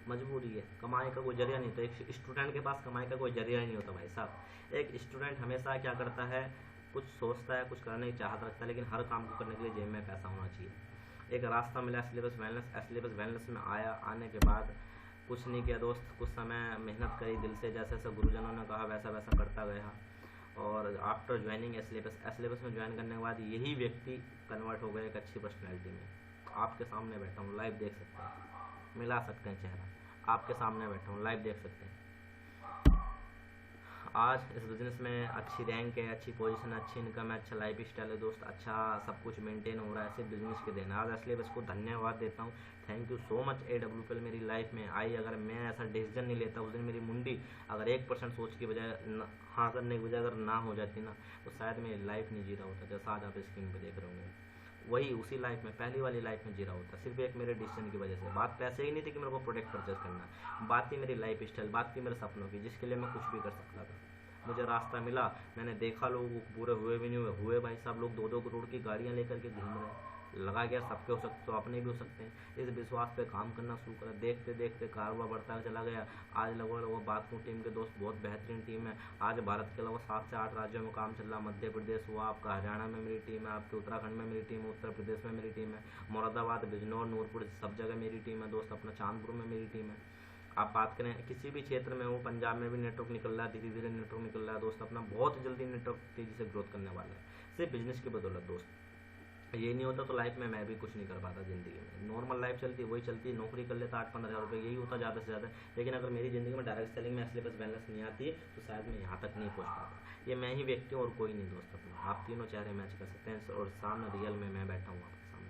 मजबूरी है, कमाई का कोई जरिया नहीं था। एक स्टूडेंट के पास कमाई का कोई जरिया ही नहीं होता भाई साहब। एक स्टूडेंट हमेशा क्या करता है, कुछ सोचता है, कुछ करने की चाहत रखता है, लेकिन हर काम को करने के लिए जेब में पैसा होना चाहिए। एक रास्ता मिला एसलीपस वेलनेस। एसलीपस वेलनेस में आने के बाद कुछ नहीं किया दोस्त, कुछ समय मेहनत करी दिल से, जैसे जैसे गुरुजनों ने कहा वैसा वैसा करता गया। और आफ्टर ज्वाइनिंग एसलीपस में ज्वाइन करने के बाद यही व्यक्ति कन्वर्ट हो गया एक अच्छी पर्सनैलिटी में। आपके सामने बैठा हूँ, लाइव देख सकते हैं, मिला सकते हैं चेहरा, आपके सामने बैठा हूँ, लाइव देख सकते हैं। आज इस बिज़नेस में अच्छी रैंक है, अच्छी पोजीशन है, अच्छी इनकम है, अच्छा लाइफ स्टाइल है दोस्त, अच्छा सब कुछ मेंटेन हो रहा है, सिर्फ बिजनेस के देना। आज इसलिए इसको धन्यवाद देता हूँ। Thank you so much AWPL मेरी लाइफ में आई। अगर मैं ऐसा डिसीजन नहीं लेता उस दिन, मेरी मुंडी अगर 1% सोच की बजाय हाँ करने की बजाय अगर ना हो जाती ना, तो शायद मेरी लाइफ नहीं जी रहा होता जैसा आज आप स्क्रीन पर देख रहे होंगे। वही उसी लाइफ में, पहली वाली लाइफ में जी रहा होता, सिर्फ एक मेरे डिसीजन की वजह से। बात पैसे ही नहीं थी कि मेरे को प्रोडक्ट परचेज करना, बात थी मेरी लाइफ स्टाइल, बात थी मेरे सपनों की, जिसके लिए मैं कुछ भी कर सकता था। मुझे रास्ता मिला, मैंने देखा लोग पूरे हुए भी नहीं हुए भाई साहब, लोग 2-2 करोड़ की गाड़ियाँ लेकर के घूम रहे हैं। लगा गया सबके हो सकते तो अपने भी हो सकते हैं। इस विश्वास पे काम करना शुरू करा, देखते देखते कारोबार बढ़ता चला गया। आज लगभग बात करूँ टीम के दोस्त, बहुत बेहतरीन टीम है। आज भारत के लगभग 7 से 8 राज्यों में काम चल रहा। मध्य प्रदेश हुआ आपका, हरियाणा में मेरी टीम है, आपके उत्तराखंड में मेरी टीम है, उत्तर प्रदेश में मेरी टीम है, मुरादाबाद, बिजनौर, नूरपुर, सब जगह मेरी टीम है दोस्त। अपना चांदपुर में मेरी टीम है। आप बात करें किसी भी क्षेत्र में हो, पंजाब में भी नेटवर्क निकल रहा है, धीरे धीरे नेटवर्क निकल रहा है दोस्त। अपना बहुत जल्दी नेटवर्क तेजी से ग्रोथ करने वाला है, सिर्फ बिजनेस की बदौलत दोस्त। ये नहीं होता तो लाइफ में मैं भी कुछ नहीं कर पाता ज़िंदगी में। नॉर्मल लाइफ चलती वही चलती, नौकरी कर लेता 8-15 हज़ार रुपये, यही होता ज़्यादा से ज़्यादा। लेकिन अगर मेरी ज़िंदगी में डायरेक्ट सेलिंग में एसलीपस वेलनेस नहीं आती तो शायद मैं यहाँ तक नहीं पहुँच पाता। ये मैं ही व्यक्ति हूँ और कोई नहीं दोस्त अपना। आप तीनों चेहरे मैच कर सकते हैं, और सामने रियल में मैं बैठा हूँ आपके सामने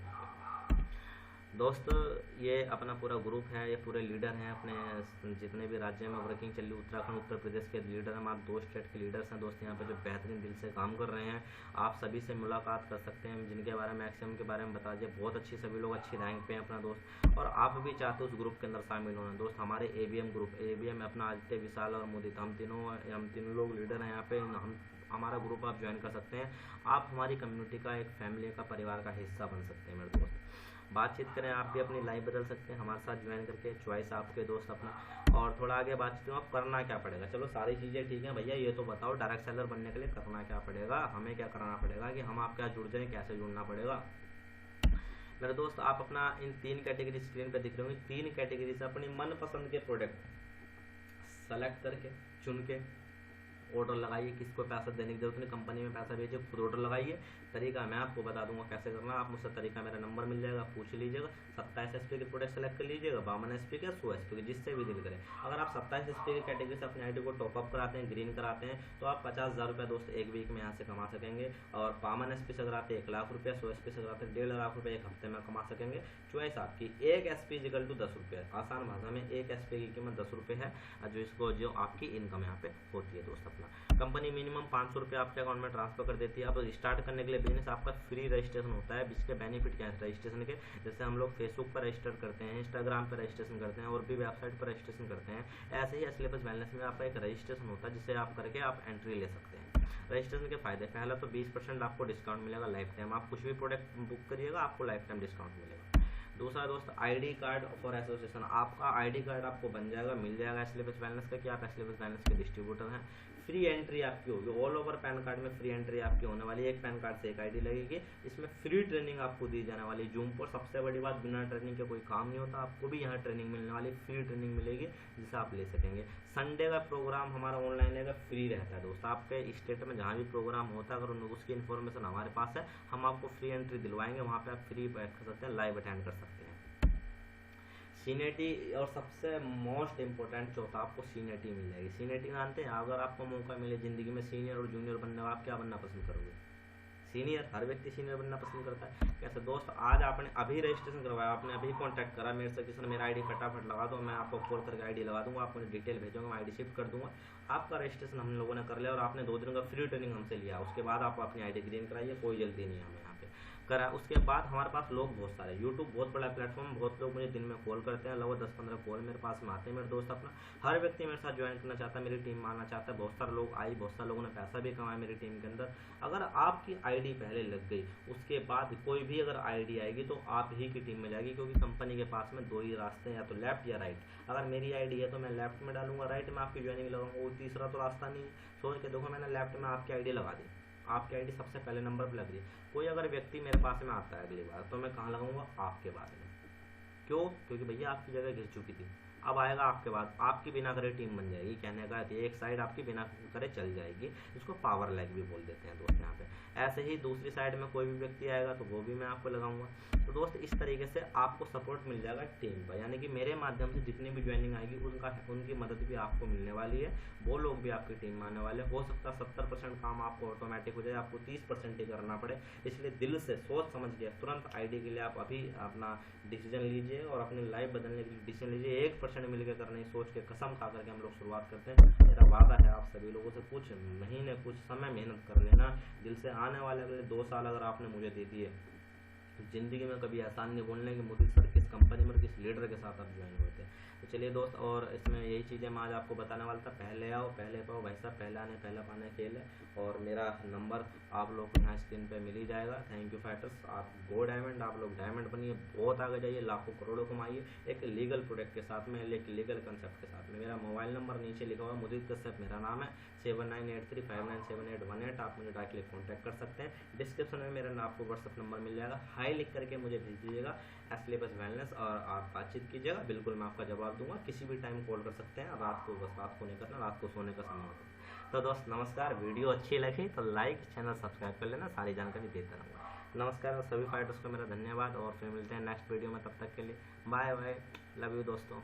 दोस्त। ये अपना पूरा ग्रुप है, ये पूरे लीडर हैं अपने जितने भी राज्य में वर्किंग चल रही। उत्तराखंड, उत्तर प्रदेश के लीडर हैं, आप 2 स्टेट के लीडर्स हैं दोस्त यहाँ पे, जो बेहतरीन दिल से काम कर रहे हैं। आप सभी से मुलाकात कर सकते हैं, जिनके बारे में मैक्सिमम के बारे में बता दिए। बहुत अच्छी, सभी लोग अच्छी रैंक पे हैं अपना दोस्त, और आप भी चाहते हो उस ग्रुप के अंदर शामिल होना दोस्त। हमारे ABM ग्रुप, ABM अपना आदित्य, विशाल और मुदित, हम तीनों लोग लीडर हैं यहाँ पे। हमारा ग्रुप आप ज्वाइन कर सकते हैं। आप हमारी कम्युनिटी का, एक फैमिली का, परिवार का हिस्सा बन सकते हैं मेरे दोस्त। बातचीत करें, आप भी अपनी लाइफ बदल सकते हैं हमारे साथ ज्वाइन करके, चॉइस आपके दोस्त अपना। और थोड़ा आगे बातचीत आप करना क्या पड़ेगा। चलो सारी चीज़ें ठीक है भैया, ये तो बताओ डायरेक्ट सेलर बनने के लिए करना क्या पड़ेगा, हमें क्या करना पड़ेगा, कि हम आपके साथ जुड़ जाएँ, कैसे जुड़ना पड़ेगा मेरे दोस्त। आप अपना इन 3 कैटेगरी स्क्रीन पर दिख रहे होंगे, 3 कैटेगरी से अपनी मनपसंद के प्रोडक्ट सेलेक्ट करके, चुन के ऑर्डर लगाइए, किसको पैसा देने की जरूरत नहीं, कंपनी में पैसा भेजिए, खुद ऑर्डर लगाइए। तरीका मैं आपको बता दूंगा कैसे करना है, आप मुझसे तरीका मेरा नंबर मिल जाएगा, पूछ लीजिएगा। 27 SP के प्रोडक्ट सेलेक्ट कर लीजिएगा, 52 SP के, 100 SP के, जिससे भी दिल करे। अगर आप 27 SP की कैटेगरी से अपनी आईडी को टॉपअप कराते हैं, ग्रीन कराते हैं, तो आप 50,000 रुपये दोस्त एक वीक में यहाँ से कमा सकेंगे। और 52 SP से कराते हैं 1 लाख रुपये, 100 SP से कराते हैं 1.5 लाख रुपये एक हफ्ते में कमा सकेंगे। चॉइस आपकी। 1 SP = 10 रुपये, आसान भाषा में 1 SP की कीमत 10 रुपये है, जो आपकी इनकम यहाँ पे होती है दोस्त। अपना कंपनी मिनिमम 500 रुपये आपके अकाउंट में ट्रांसफर कर देती है। अब स्टार्ट करने के लिए बिजनेस आपका फ्री रजिस्ट्रेशन होता है, जिसके बेनिफिट क्या है रजिस्ट्रेशन के, जैसे हम लोग फेसबुक पर रजिस्टर करते हैं, इंस्टाग्राम पर रजिस्ट्रेशन करते हैं और भी वेबसाइट पर रजिस्ट्रेशन करते हैं, ऐसे ही एस्लेबस वेलनेस में आपका एक रजिस्ट्रेशन होता है, जिससे आप करके आप एंट्री ले सकते हैं। रजिस्ट्रेशन के फायदे, पहला तो 20% आपको डिस्काउंट मिलेगा लाइफ टाइम, आप कुछ भी प्रोडक्ट बुक करिएगा आपको लाइफ टाइम डिस्काउंट मिलेगा। दूसरा दोस्त आईडी कार्ड फॉर एसोसिएशन, आपका आईडी कार्ड आपको बन जाएगा, मिल जाएगा एस्लेबस वेलनेस का कि आप एस्लेबस वेलनेस के डिस्ट्रीब्यूटर हैं। फ्री एंट्री आपकी होगी, ऑल ओवर पैन कार्ड में फ्री एंट्री आपकी होने वाली है, एक पैन कार्ड से एक आईडी लगेगी। इसमें फ्री ट्रेनिंग आपको दी जाने वाली है जूम पर, सबसे बड़ी बात बिना ट्रेनिंग के कोई काम नहीं होता, आपको भी यहाँ ट्रेनिंग मिलने वाली, फ्री ट्रेनिंग मिलेगी जिसे आप ले सकेंगे। संडे का प्रोग्राम हमारा ऑनलाइन रहेगा, फ्री रहता है दोस्त, आपके स्टेट में जहाँ भी प्रोग्राम होता है अगर उसकी इन्फॉर्मेशन हमारे पास है, हम आपको फ्री एंट्री दिलवाएंगे, वहाँ पर आप फ्री बैठ कर सकते हैं, लाइव अटेंड कर सकते हैं। सीनियरिटी, और सबसे मोस्ट इंपॉर्टेंट चौथा आपको सीनियरिटी मिल जाएगी। सीनियरिटी जानते हैं, अगर आपको मौका मिले जिंदगी में सीनियर और जूनियर बनने का, आप क्या बनना पसंद करोगे? सीनियर। हर व्यक्ति सीनियर बनना पसंद करता है। कैसे दोस्त, आज आपने अभी रजिस्ट्रेशन करवाया, आपने अभी कांटेक्ट करा मेरे से, किसी ने मेरा आईडी फटाफट लगा दो, मैं आपको कॉल करके आईडी लगा दूंगा, आप मुझे डिटेल भेजोगे, मैं आईडी शिफ्ट कर दूंगा, आपका रजिस्ट्रेशन हम लोगों ने कर लिया और आपने 2 दिन का फ्री ट्रेनिंग हमसे लिया, उसके बाद आप अपनी आईडी ग्रीन कराइए, कोई जल्दी नहीं है हमें यहाँ पे करा। उसके बाद हमारे पास लोग बहुत सारे, यूट्यूब बहुत बड़ा प्लेटफॉर्म, बहुत लोग मुझे दिन में कॉल करते हैं, लगभग 10-15 कॉल मेरे पास में आते हैं मेरे दोस्त। अपना हर व्यक्ति मेरे साथ ज्वाइन करना चाहता है, मेरी टीम में आना चाहता है, बहुत सारे लोग आए, बहुत सारे लोगों ने पैसा भी कमाया मेरी टीम के अंदर। अगर आपकी आईडी पहले लग गई, उसके बाद कोई भी अगर आईडी आएगी तो आप ही की टीम में जाएगी, क्योंकि कंपनी के पास में 2 ही रास्ते हैं, या तो लेफ्ट या राइट। अगर मेरी आईडी है तो मैं लेफ्ट में डालूंगा, राइट में आपकी ज्वाइनिंग लगाऊंगा, वो तीसरा तो रास्ता नहीं है। सोच के देखो, मैंने लेफ्ट में आपकी आईडी लगा दी, आपकी आईडी सबसे पहले नंबर पर लग रही है। कोई अगर व्यक्ति मेरे पास में आता है अगली बार, तो मैं कहाँ लगाऊंगा? आपके बाद में। क्यों? क्योंकि भैया आपकी जगह घिर चुकी थी, अब आएगा आपके बाद, आपकी बिना करे टीम बन जाएगी। कहने का एक साइड आपकी बिना करे चल जाएगी, इसको पावर लैग भी बोल देते हैं दोस्त यहाँ पे। ऐसे ही दूसरी साइड में कोई भी व्यक्ति आएगा तो वो भी मैं आपको लगाऊंगा। तो दोस्त इस तरीके से आपको सपोर्ट मिल जाएगा टीम का, यानी कि मेरे माध्यम से जितनी भी ज्वाइनिंग आएगी उनकी मदद भी आपको मिलने वाली है, वो लोग भी आपकी टीम में आने वाले। हो सकता है 70% काम आपको ऑटोमेटिक हो जाए, आपको 30% ही करना पड़े। इसलिए दिल से सोच समझ के तुरंत आईडी के लिए आप अभी अपना डिसीजन लीजिए और अपनी लाइफ बदलने के लिए डिसीजन लीजिए। 1% मिलकर करने की सोच के कसम खा करके हम लोग शुरुआत करते हैं। मेरा वादा है आप सभी लोगों से, कुछ महीने कुछ समय मेहनत कर लेना दिल से। आने वाले अगले 2 साल अगर आपने मुझे दे दिए, जिंदगी में कभी एहसान नहीं बोलने कि मोदी सर किस कंपनी में किस लीडर के साथ आप ज्वाइन हुए थे। तो चलिए दोस्त, और इसमें यही चीज़ें मैं आज आपको बताने वाला था। पहले आओ पहले पाओ, वैसा पहले आने पहले पाने खेल है। और मेरा नंबर आप लोग को यहाँ स्क्रीन पे मिल ही जाएगा। थैंक यू फाइटर्स, आप गो डायमंड, आप लोग डायमंड बनिए, बहुत आगे जाइए, लाखों करोड़ों कमाइए, एक लीगल प्रोडक्ट के साथ में, एक लीगल कंसेप्ट के साथ में। मेरा मोबाइल नंबर नीचे लिखा हुआ है, मुदीर कश्यप मेरा नाम है, 7983597818। आप मुझे डायरेक्टली कॉन्टैक्ट कर सकते हैं। डिस्क्रिप्शन में मेरा आपको व्हाट्सअप नंबर मिल जाएगा, हाई लिख करके मुझे भेज दीजिएगा एस्लेबस वेलनेस, और आप बातचीत कीजिएगा, बिल्कुल मैं आपका जवाब दूंगा। किसी भी टाइम कॉल कर सकते हैं, रात को, बस रात को नहीं करना, रात को सोने का समय होता है। तो दोस्त नमस्कार, वीडियो अच्छी लगी तो लाइक, चैनल सब्सक्राइब कर लेना, सारी जानकारी देता रहूँगा। नमस्कार, सभी फाइटर्स को मेरा धन्यवाद, और फिर मिलते हैं नेक्स्ट वीडियो में, तब तक के लिए बाय बाय, लव यू दोस्तों।